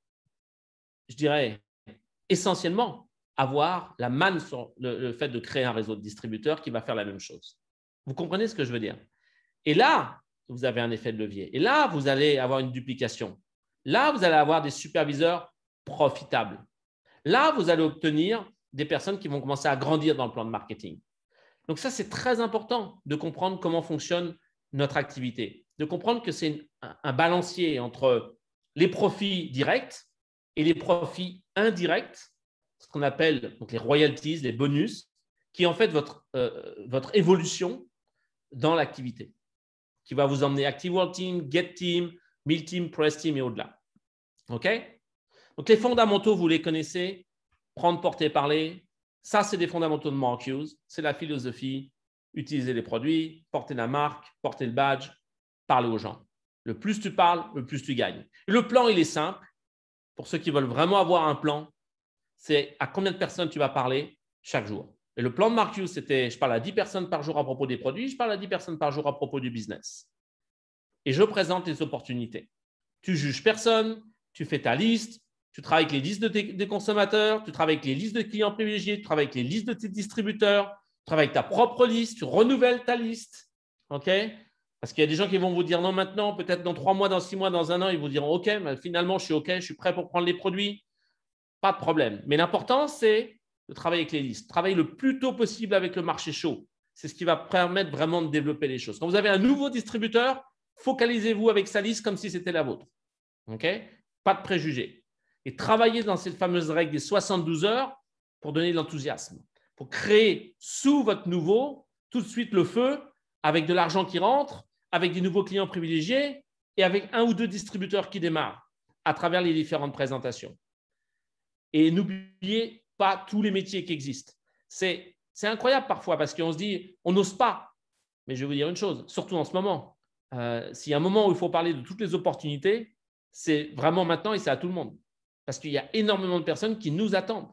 je dirais essentiellement, avoir la manne sur le fait de créer un réseau de distributeurs qui va faire la même chose. Vous comprenez ce que je veux dire? Et là, vous avez un effet de levier. Et là, vous allez avoir une duplication. Là, vous allez avoir des superviseurs profitables. Là, vous allez obtenir des personnes qui vont commencer à grandir dans le plan de marketing. Donc ça, c'est très important de comprendre comment fonctionne notre activité, de comprendre que c'est un balancier entre les profits directs et les profits indirects, ce qu'on appelle donc les royalties, les bonus, qui est en fait votre évolution dans l'activité, qui va vous emmener Active World Team, Get Team, Meal Team, Press Team et au-delà. OK? Donc les fondamentaux, vous les connaissez, prendre, porter, parler. Ça, c'est des fondamentaux de Mark Hughes. C'est la philosophie, utiliser les produits, porter la marque, porter le badge, parler aux gens. Le plus tu parles, le plus tu gagnes. Le plan, il est simple. Pour ceux qui veulent vraiment avoir un plan, c'est à combien de personnes tu vas parler chaque jour. Et le plan de Mark Hughes, c'était je parle à 10 personnes par jour à propos des produits, je parle à 10 personnes par jour à propos du business. Et je présente les opportunités. Tu juges personne, tu fais ta liste, tu travailles avec les listes des consommateurs, tu travailles avec les listes de clients privilégiés, tu travailles avec les listes de tes distributeurs, tu travailles avec ta propre liste, tu renouvelles ta liste. OK? Parce qu'il y a des gens qui vont vous dire non maintenant, peut-être dans 3 mois, dans 6 mois, dans un an, ils vous diront OK, mais finalement, je suis OK, je suis prêt pour prendre les produits. Pas de problème. Mais l'important, c'est de travailler avec les listes. Travailler le plus tôt possible avec le marché chaud. C'est ce qui va permettre vraiment de développer les choses. Quand vous avez un nouveau distributeur, focalisez-vous avec sa liste comme si c'était la vôtre. OK? Pas de préjugés. Et travaillez dans cette fameuse règle des 72 heures pour donner de l'enthousiasme, pour créer sous votre nouveau tout de suite le feu avec de l'argent qui rentre, avec des nouveaux clients privilégiés et avec 1 ou 2 distributeurs qui démarrent à travers les différentes présentations. Et n'oubliez pas tous les métiers qui existent. C'est incroyable parfois parce qu'on se dit, on n'ose pas. Mais je vais vous dire une chose, surtout en ce moment, s'il y a un moment où il faut parler de toutes les opportunités, c'est vraiment maintenant et c'est à tout le monde. Parce qu'il y a énormément de personnes qui nous attendent.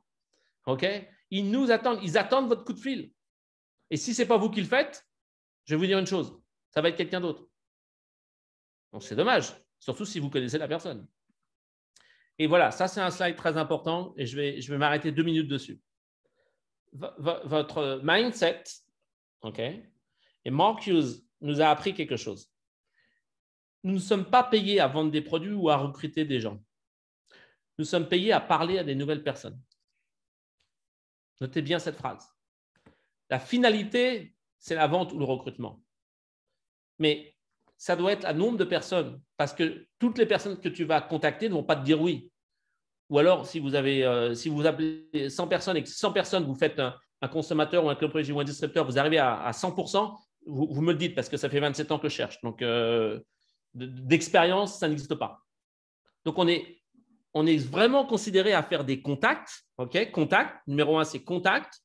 Okay? Ils nous attendent, ils attendent votre coup de fil. Et si ce n'est pas vous qui le faites, je vais vous dire une chose, ça va être quelqu'un d'autre. Donc c'est dommage, surtout si vous connaissez la personne. Et voilà, ça c'est un slide très important et je vais m'arrêter 2 minutes dessus. Votre mindset, OK? Et Mark Hughes nous a appris quelque chose. Nous ne sommes pas payés à vendre des produits ou à recruter des gens. Nous sommes payés à parler à des nouvelles personnes. Notez bien cette phrase. La finalité, c'est la vente ou le recrutement. Mais ça doit être un nombre de personnes parce que toutes les personnes que tu vas contacter ne vont pas te dire oui. Ou alors, si vous appelez 100 personnes et que 100 personnes, vous faites un consommateur ou un club privilégié ou un distributeur, vous arrivez à 100%, vous me le dites parce que ça fait 27 ans que je cherche. Donc, d'expérience, ça n'existe pas. Donc, on est vraiment considéré à faire des contacts. OK, contact. Numéro 1, c'est contact.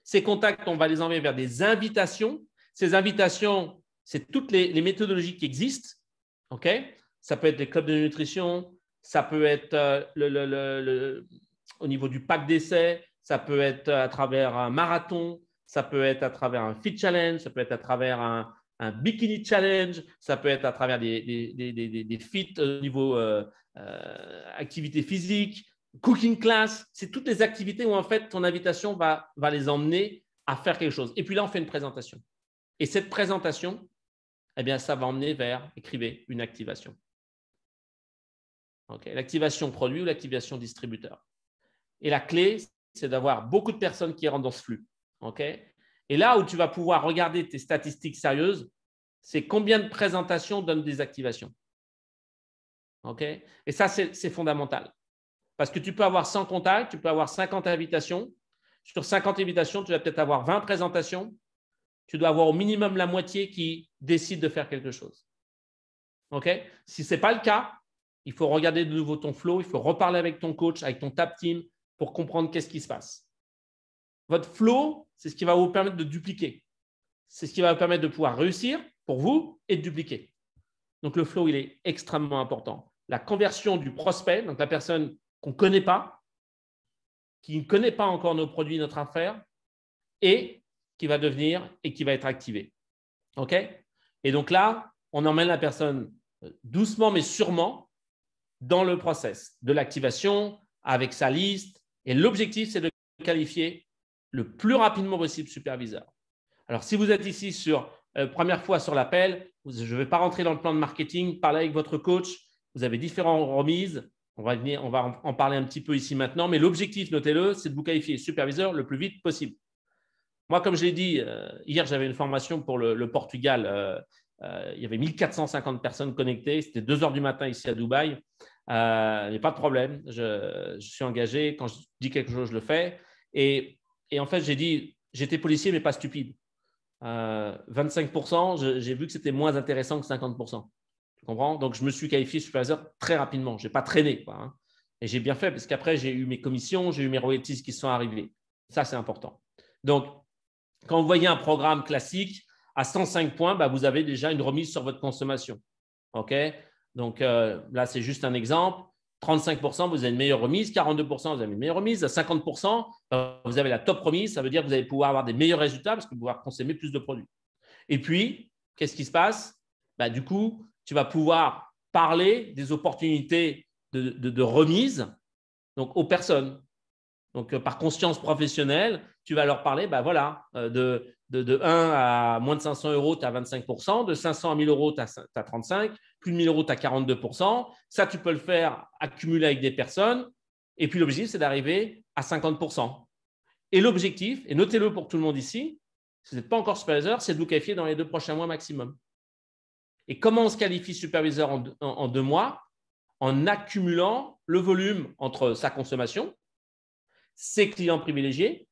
Ces contacts, on va les envoyer vers des invitations. Ces invitations, c'est toutes les méthodologies qui existent. OK, ça peut être les clubs de nutrition, ça peut être au niveau du pack d'essai, ça peut être à travers un marathon, ça peut être à travers un fit challenge, ça peut être à travers un bikini challenge, ça peut être à travers des fit au niveau activité physique, cooking class. C'est toutes les activités où en fait ton invitation va les emmener à faire quelque chose. Et puis là, on fait une présentation. Et cette présentation, eh bien, ça va emmener vers, écrivez, une activation. Okay. L'activation produit ou l'activation distributeur. Et la clé, c'est d'avoir beaucoup de personnes qui rentrent dans ce flux. Okay. Et là où tu vas pouvoir regarder tes statistiques sérieuses, c'est combien de présentations donnent des activations. Okay. Et ça, c'est fondamental. Parce que tu peux avoir 100 contacts, tu peux avoir 50 invitations. Sur 50 invitations, tu vas peut-être avoir 20 présentations. Tu dois avoir au minimum la moitié qui décide de faire quelque chose. Okay. Si ce n'est pas le cas, il faut regarder de nouveau ton flow, il faut reparler avec ton coach, avec ton tap team pour comprendre qu'est-ce qui se passe. Votre flow, c'est ce qui va vous permettre de dupliquer. C'est ce qui va vous permettre de pouvoir réussir pour vous et de dupliquer. Donc, le flow, il est extrêmement important. La conversion du prospect, donc la personne qu'on ne connaît pas, qui ne connaît pas encore nos produits, notre affaire, et qui va devenir et qui va être activé. OK? Et donc là, on emmène la personne doucement mais sûrement dans le process de l'activation avec sa liste. Et l'objectif, c'est de qualifier le plus rapidement possible superviseur. Alors, si vous êtes ici sur première fois sur l'appel, je ne vais pas rentrer dans le plan de marketing, parler avec votre coach. Vous avez différentes remises. On va en parler un petit peu ici maintenant. Mais l'objectif, notez-le, c'est de vous qualifier superviseur le plus vite possible. Moi, comme je l'ai dit, hier, j'avais une formation pour le Portugal. Il y avait 1450 personnes connectées. C'était 2 heures du matin ici à Dubaï. Il n'y a pas de problème. Je suis engagé. Quand je dis quelque chose, je le fais. Et en fait, j'ai dit, j'étais policier, mais pas stupide. 25%, j'ai vu que c'était moins intéressant que 50%. Tu comprends? Donc, je me suis qualifié superviseur très rapidement. Je n'ai pas traîné, quoi, hein. Et j'ai bien fait parce qu'après, j'ai eu mes commissions, j'ai eu mes royalties qui sont arrivées. Ça, c'est important. Donc, quand vous voyez un programme classique à 105 points, bah, vous avez déjà une remise sur votre consommation. Okay. Donc, là, c'est juste un exemple. 35%, vous avez une meilleure remise. 42%, vous avez une meilleure remise. À 50%, vous avez la top remise. Ça veut dire que vous allez pouvoir avoir des meilleurs résultats parce que vous allez pouvoir consommer plus de produits. Et puis, qu'est-ce qui se passe? Bah, du coup, tu vas pouvoir parler des opportunités de remise donc, aux personnes. Donc, par conscience professionnelle, tu vas leur parler, bah, voilà, de 1 à moins de 500 euros, tu as 25%, de 500 à 1000 euros, tu as 35%, plus de 1000 euros, tu as 42%. Ça, tu peux le faire accumuler avec des personnes. Et puis, l'objectif, c'est d'arriver à 50%. Et l'objectif, et notez-le pour tout le monde ici, si vous n'êtes pas encore superviseur, c'est de vous qualifier dans les 2 prochains mois maximum. Et comment on se qualifie superviseur en 2 mois? En accumulant le volume entre sa consommation, ses clients privilégiés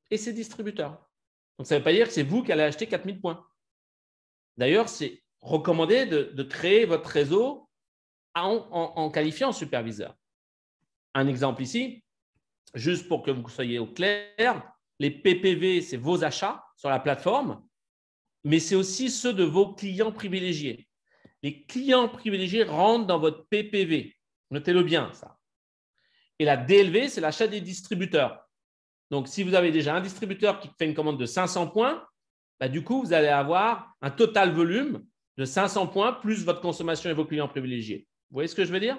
et ses distributeurs. Donc, ça ne veut pas dire que c'est vous qui allez acheter 4000 points. D'ailleurs, c'est recommandé de créer votre réseau en qualifiant superviseur. Un exemple ici, juste pour que vous soyez au clair, les PPV, c'est vos achats sur la plateforme, mais c'est aussi ceux de vos clients privilégiés. Les clients privilégiés rentrent dans votre PPV. Notez-le bien, ça. Et la DLV, c'est l'achat des distributeurs. Donc, si vous avez déjà un distributeur qui fait une commande de 500 points, bah, du coup, vous allez avoir un total volume de 500 points plus votre consommation et vos clients privilégiés. Vous voyez ce que je veux dire?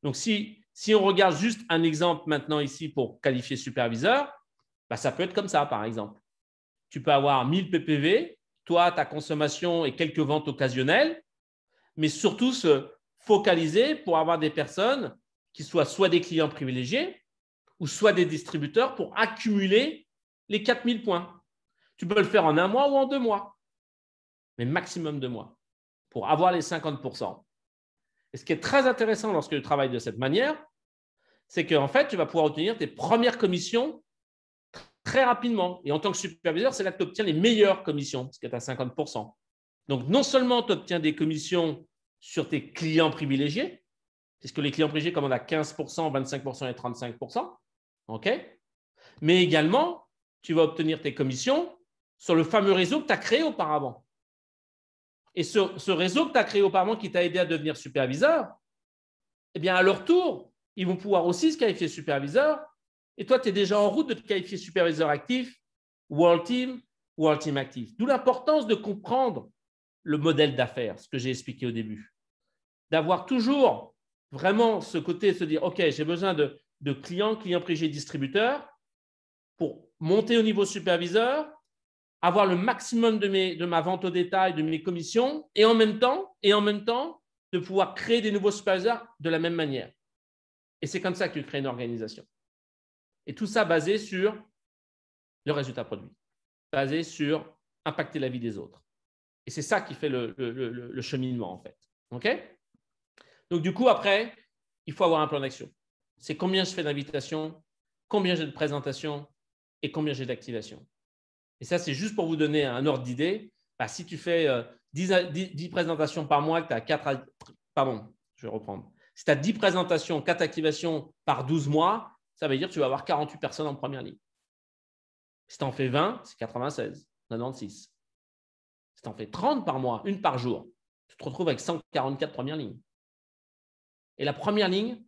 Donc, si on regarde juste un exemple maintenant ici pour qualifier superviseur, bah, ça peut être comme ça, par exemple. Tu peux avoir 1000 PPV, toi, ta consommation et quelques ventes occasionnelles, mais surtout se focaliser pour avoir des personnes qui soient soit des clients privilégiés ou soit des distributeurs pour accumuler les 4000 points. Tu peux le faire en 1 mois ou en 2 mois, mais maximum 2 mois pour avoir les 50%. Et ce qui est très intéressant lorsque tu travailles de cette manière, c'est qu'en fait, tu vas pouvoir obtenir tes premières commissions très rapidement. Et en tant que superviseur, c'est là que tu obtiens les meilleures commissions, parce que tu as 50%. Donc, non seulement tu obtiens des commissions sur tes clients privilégiés, puisque les clients privilégiés commandent à 15%, 25% et 35%. OK? Mais également, tu vas obtenir tes commissions sur le fameux réseau que tu as créé auparavant. Et ce réseau que tu as créé auparavant qui t'a aidé à devenir superviseur, eh bien, à leur tour, ils vont pouvoir aussi se qualifier superviseur. Et toi, tu es déjà en route de te qualifier superviseur actif, World Team actif. D'où l'importance de comprendre le modèle d'affaires, ce que j'ai expliqué au début. D'avoir toujours vraiment ce côté de se dire, OK, j'ai besoin de clients privilégiés distributeurs pour monter au niveau superviseur, avoir le maximum de ma vente au détail, de mes commissions, et en même temps, de pouvoir créer des nouveaux superviseurs de la même manière. Et c'est comme ça que tu crées une organisation. Et tout ça basé sur le résultat produit, basé sur impacter la vie des autres. Et c'est ça qui fait le cheminement, en fait. OK? Donc, du coup, après, il faut avoir un plan d'action. C'est combien je fais d'invitations, combien j'ai de présentations et combien j'ai d'activations. Et ça, c'est juste pour vous donner un ordre d'idée. Bah, si tu fais 10 présentations par mois, que tu as 4… Pardon, je vais reprendre. Si tu as 10 présentations, 4 activations par 12 mois, ça veut dire que tu vas avoir 48 personnes en première ligne. Si tu en fais 20, c'est 96, 96. Si tu en fais 30 par mois, une par jour, tu te retrouves avec 144 premières lignes. Et la première ligne,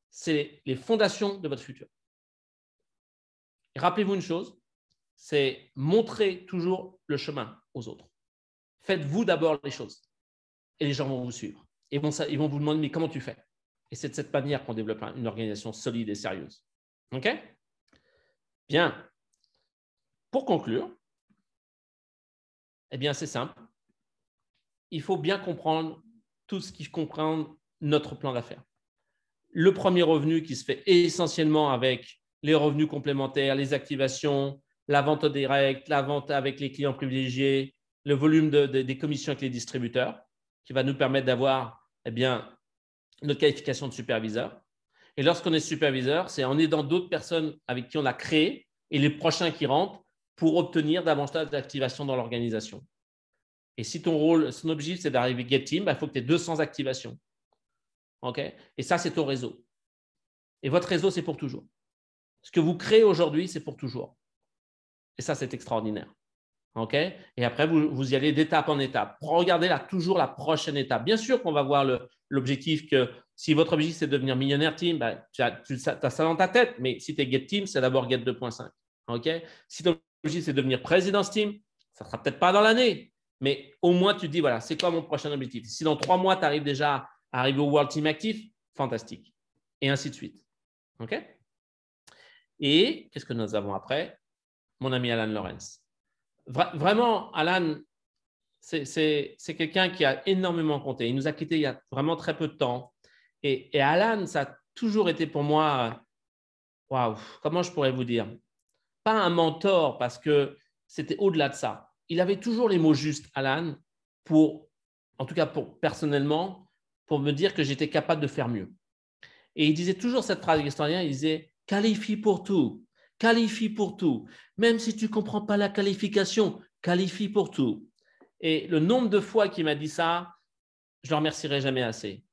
c'est les fondations de votre futur. Et rappelez-vous une chose, c'est montrer toujours le chemin aux autres. Faites-vous d'abord les choses et les gens vont vous suivre. Et ils vont vous demander, mais comment tu fais? Et c'est de cette manière qu'on développe une organisation solide et sérieuse. OK? Bien. Pour conclure, eh bien, c'est simple. Il faut bien comprendre tout ce qui comprend notre plan d'affaires. Le premier revenu qui se fait essentiellement avec les revenus complémentaires, les activations, la vente directe, la vente avec les clients privilégiés, le volume des commissions avec les distributeurs, qui va nous permettre d'avoir notre qualification de superviseur. Et lorsqu'on est superviseur, c'est en aidant d'autres personnes avec qui on a créé et les prochains qui rentrent pour obtenir davantage d'activation dans l'organisation. Et si ton objectif, c'est d'arriver Get Team, il faut que tu aies 200 activations. Okay? Et ça, c'est ton réseau. Et votre réseau, c'est pour toujours. Ce que vous créez aujourd'hui, c'est pour toujours. Et ça, c'est extraordinaire. Okay? Et après, vous y allez d'étape en étape. Regardez là, toujours la prochaine étape. Bien sûr qu'on va voir l'objectif que si votre objectif, c'est de devenir millionnaire team, tu as ça dans ta tête. Mais si tu es Get Team, c'est d'abord Get 2.5. Okay? Si ton objectif, c'est de devenir Présidence Team, ça ne sera peut-être pas dans l'année. Mais au moins, tu te dis, voilà, c'est quoi mon prochain objectif? Si dans 3 mois, tu arrives déjà à arriver au World Team Actif, fantastique. Et ainsi de suite. OK? Et qu'est-ce que nous avons après? Mon ami Alan Lawrence. Vraiment, Alan, c'est quelqu'un qui a énormément compté. Il nous a quittés il y a vraiment très peu de temps. Et Alan, ça a toujours été pour moi, waouh, comment je pourrais vous dire? Pas un mentor parce que c'était au-delà de ça. Il avait toujours les mots justes, Alan, en tout cas personnellement, pour me dire que j'étais capable de faire mieux. Et il disait toujours cette phrase extraordinaire, il disait « qualifie pour tout, qualifie pour tout. Même si tu ne comprends pas la qualification, qualifie pour tout. » Et le nombre de fois qu'il m'a dit ça, je ne le remercierai jamais assez.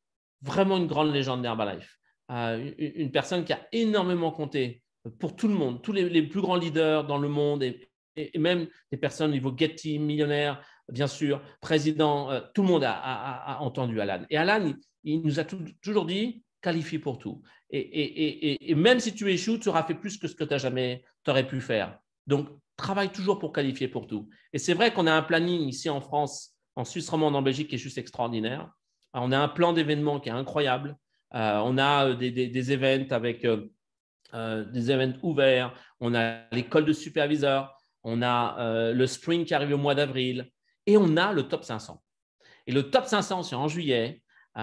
Vraiment une grande légende d'Herbalife. Une personne qui a énormément compté pour tout le monde, tous les plus grands leaders dans le monde et même des personnes au niveau Get Team, millionnaires, bien sûr, président, tout le monde a entendu Alan. Et Alan, il nous a toujours dit qualifie pour tout. Et même si tu échoues, tu auras fait plus que ce que tu aurais pu faire. Donc, travaille toujours pour qualifier pour tout. Et c'est vrai qu'on a un planning ici en France, en Suisse romande, en Belgique qui est juste extraordinaire. On a un plan d'événements qui est incroyable. On a des events avec des events ouverts. On a l'école de superviseurs. On a le sprint qui arrive au mois d'avril. Et on a le top 500. Et le top 500, c'est en juillet. Je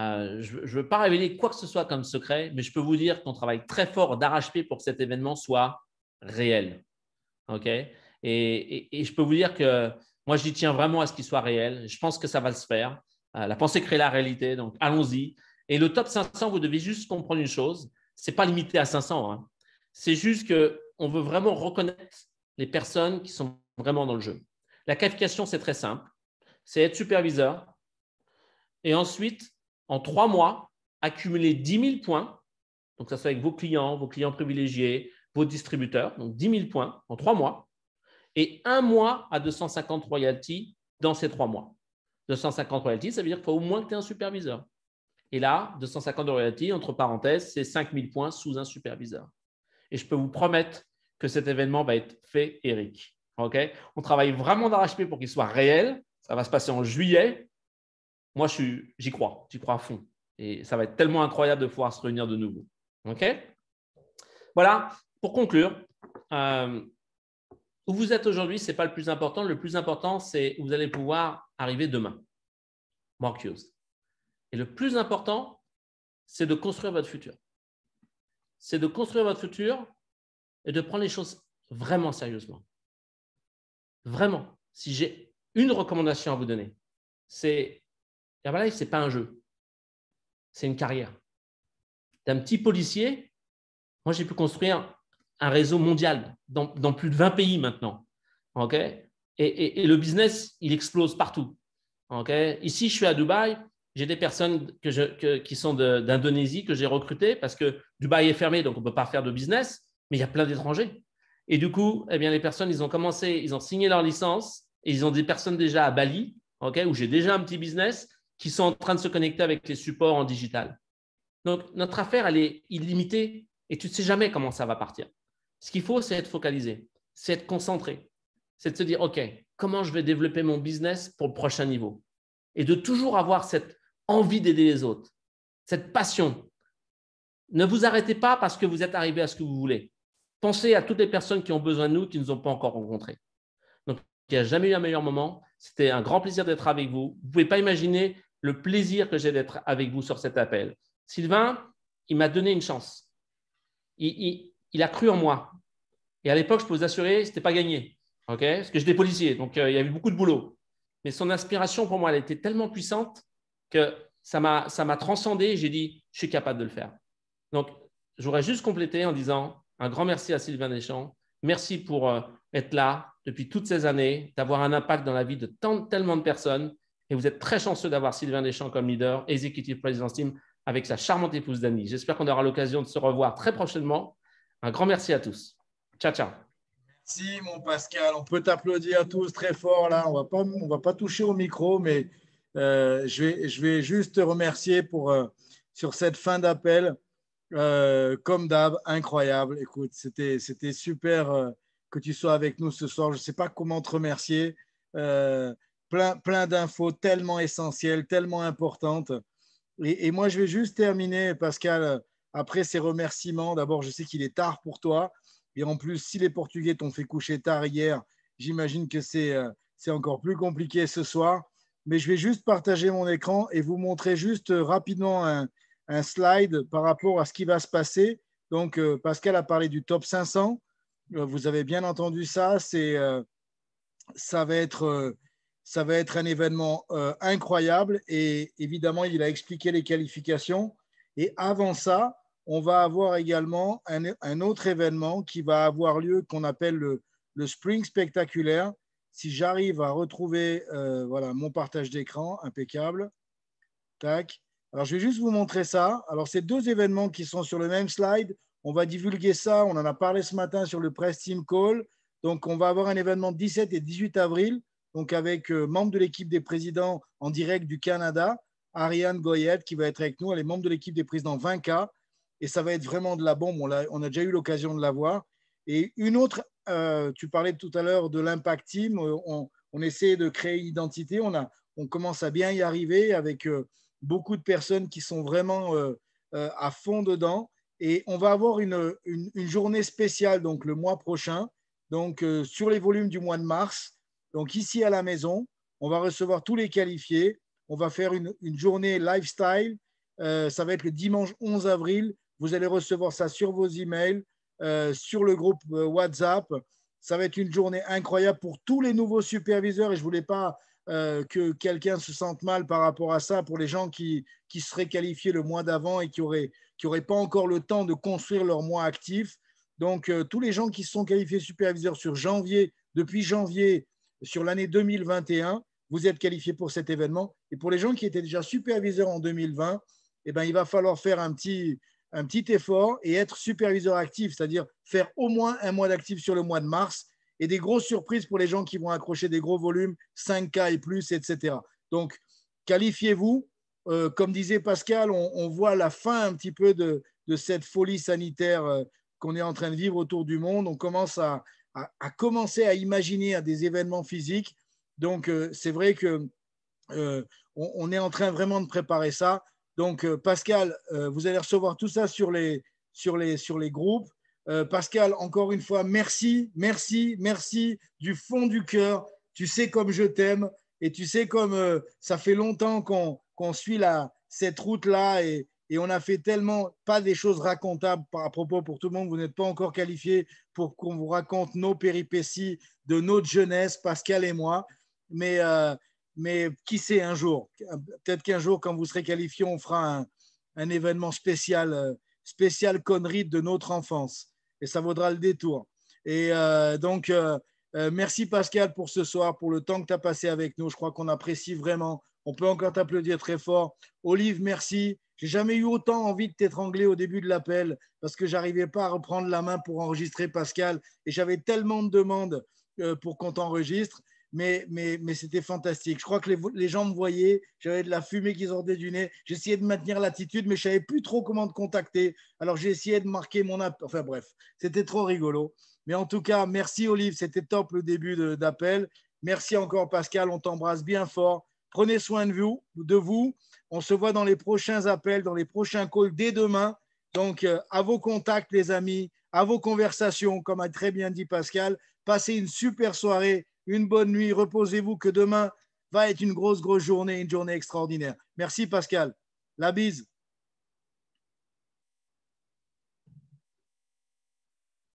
ne veux pas révéler quoi que ce soit comme secret, mais je peux vous dire qu'on travaille très fort d'arrache-pied pour que cet événement soit réel. Okay? Et je peux vous dire que moi, j'y tiens vraiment à ce qu'il soit réel. Je pense que ça va se faire. La pensée crée la réalité, donc allons-y. Et le top 500, vous devez juste comprendre une chose, ce n'est pas limité à 500. Hein. C'est juste qu'on veut vraiment reconnaître les personnes qui sont vraiment dans le jeu. La qualification, c'est très simple. C'est être superviseur. Et ensuite, en 3 mois, accumuler 10 000 points, donc ça soit avec vos clients privilégiés, vos distributeurs, donc 10 000 points en 3 mois, et 1 mois à 250 royalties dans ces 3 mois. 250 royalties, ça veut dire qu'il faut au moins que tu aies un superviseur. Et là, 250 de royalties, entre parenthèses, c'est 5 000 points sous un superviseur. Et je peux vous promettre que cet événement va être fait, Eric. Okay, on travaille vraiment d'arrache-pied pour qu'il soit réel. Ça va se passer en juillet. Moi, j'y crois à fond. Et ça va être tellement incroyable de pouvoir se réunir de nouveau. Okay, voilà, pour conclure, où vous êtes aujourd'hui, ce n'est pas le plus important. Le plus important, c'est où vous allez pouvoir arriver demain. Mark Hughes. Et le plus important, c'est de construire votre futur. C'est de construire votre futur et de prendre les choses vraiment sérieusement. Vraiment. Si j'ai une recommandation à vous donner, c'est Herbalife, ce n'est pas un jeu. C'est une carrière. D'un petit policier, moi, j'ai pu construire un réseau mondial dans plus de 20 pays maintenant. Okay, et le business, il explose partout. Okay, ici, je suis à Dubaï. J'ai des personnes qui sont d'Indonésie que j'ai recrutées parce que Dubaï est fermé, donc on ne peut pas faire de business, mais il y a plein d'étrangers. Et du coup, eh bien, les personnes, ils ont signé leur licence et ils ont des personnes déjà à Bali, okay, où j'ai déjà un petit business, qui sont en train de se connecter avec les supports en digital. Donc, notre affaire, elle est illimitée et tu ne sais jamais comment ça va partir. Ce qu'il faut, c'est être focalisé, c'est être concentré, c'est de se dire, OK, comment je vais développer mon business pour le prochain niveau? Et de toujours avoir cette envie d'aider les autres, cette passion. Ne vous arrêtez pas parce que vous êtes arrivé à ce que vous voulez. Pensez à toutes les personnes qui ont besoin de nous, qui ne nous ont pas encore rencontrés. Donc, il n'y a jamais eu un meilleur moment. C'était un grand plaisir d'être avec vous. Vous ne pouvez pas imaginer le plaisir que j'ai d'être avec vous sur cet appel. Sylvain, il m'a donné une chance. Il a cru en moi. Et à l'époque, je peux vous assurer, ce n'était pas gagné. Okay, parce que j'étais policier, donc il y avait beaucoup de boulot. Mais son inspiration, pour moi, elle était tellement puissante que ça m'a transcendé. J'ai dit, je suis capable de le faire. Donc, j'aurais juste complété en disant un grand merci à Sylvain Deschamps. Merci pour être là depuis toutes ces années, d'avoir un impact dans la vie de tellement de personnes. Et vous êtes très chanceux d'avoir Sylvain Deschamps comme leader, Executive President's Team, avec sa charmante épouse Dani. J'espère qu'on aura l'occasion de se revoir très prochainement. Un grand merci à tous. Ciao, ciao. Merci, mon Pascal. On peut t'applaudir tous très fort là. On va pas toucher au micro, mais je vais juste te remercier sur cette fin d'appel. Comme d'hab, incroyable. Écoute, c'était super que tu sois avec nous ce soir. Je ne sais pas comment te remercier. Plein d'infos tellement essentielles, tellement importantes. Et moi, je vais juste terminer, Pascal, après ces remerciements. D'abord, je sais qu'il est tard pour toi. Et en plus, si les Portugais t'ont fait coucher tard hier, j'imagine que c'est encore plus compliqué ce soir. Mais je vais juste partager mon écran et vous montrer juste rapidement un slide par rapport à ce qui va se passer. Donc, Pascal a parlé du top 500. Vous avez bien entendu ça. Ça va être un événement incroyable. Et évidemment, il a expliqué les qualifications. Et avant ça, on va avoir également un autre événement qui va avoir lieu, qu'on appelle le Spring Spectaculaire. Si j'arrive à retrouver voilà, mon partage d'écran, impeccable. Tac. Alors, je vais juste vous montrer ça. Alors, c'est 2 événements qui sont sur le même slide. On va divulguer ça. On en a parlé ce matin sur le Press Team Call. Donc, on va avoir un événement 17 et 18 avril, donc avec membre de l'équipe des présidents en direct du Canada, Ariane Goyette, qui va être avec nous. Elle est membre de l'équipe des présidents 20K. Et ça va être vraiment de la bombe. On a déjà eu l'occasion de la voir. Et une autre, tu parlais tout à l'heure de l'Impact Team. On essaie de créer une identité. On commence à bien y arriver avec beaucoup de personnes qui sont vraiment à fond dedans. Et on va avoir une journée spéciale donc, le mois prochain, donc, sur les volumes du mois de mars. Donc ici à la maison, on va recevoir tous les qualifiés. On va faire une journée lifestyle. Ça va être le dimanche 11 avril. Vous allez recevoir ça sur vos emails, sur le groupe WhatsApp. Ça va être une journée incroyable pour tous les nouveaux superviseurs. Et je ne voulais pas que quelqu'un se sente mal par rapport à ça pour les gens qui seraient qualifiés le mois d'avant et qui n'auraient pas encore le temps de construire leur mois actif. Donc, tous les gens qui se sont qualifiés superviseurs depuis janvier, sur l'année 2021, vous êtes qualifiés pour cet événement. Et pour les gens qui étaient déjà superviseurs en 2020, eh ben, il va falloir faire un petit effort et être superviseur actif, c'est-à-dire faire au moins un mois d'actif sur le mois de mars et des grosses surprises pour les gens qui vont accrocher des gros volumes, 5K et plus, etc. Donc, qualifiez-vous. Comme disait Pascal, on voit la fin un petit peu de cette folie sanitaire qu'on est en train de vivre autour du monde. On commence à commencer à imaginer des événements physiques. Donc, c'est vrai que on est en train vraiment de préparer ça. Donc, Pascal, vous allez recevoir tout ça sur les groupes. Pascal, encore une fois, merci, merci, merci du fond du cœur. Tu sais comme je t'aime et tu sais comme ça fait longtemps qu'on suit cette route-là et on a fait tellement pas des choses racontables à propos pour tout le monde. Vous n'êtes pas encore qualifié pour qu'on vous raconte nos péripéties de notre jeunesse, Pascal et moi. Mais qui sait un jour, peut-être qu'un jour, quand vous serez qualifié, on fera un événement spécial connerie de notre enfance. Et ça vaudra le détour. Et donc, merci Pascal pour ce soir, pour le temps que tu as passé avec nous. Je crois qu'on apprécie vraiment. On peut encore t'applaudir très fort. Olive, merci. J'ai jamais eu autant envie de t'étrangler au début de l'appel parce que j'arrivais pas à reprendre la main pour enregistrer Pascal et j'avais tellement de demandes pour qu'on t'enregistre. Mais c'était fantastique. Je crois que les gens me voyaient, j'avais de la fumée qui sortait du nez. J'essayais de maintenir l'attitude, mais je ne savais plus trop comment te contacter. Alors, j'ai essayé de marquer mon app. Enfin, bref, c'était trop rigolo. Mais en tout cas, merci Olive, c'était top le début d'appel. Merci encore Pascal, on t'embrasse bien fort. Prenez soin de vous. On se voit dans les prochains appels, dans les prochains calls dès demain. Donc, à vos contacts, les amis, à vos conversations, comme a très bien dit Pascal. Passez une super soirée, une bonne nuit, reposez-vous que demain va être une grosse journée, une journée extraordinaire. Merci Pascal. La bise.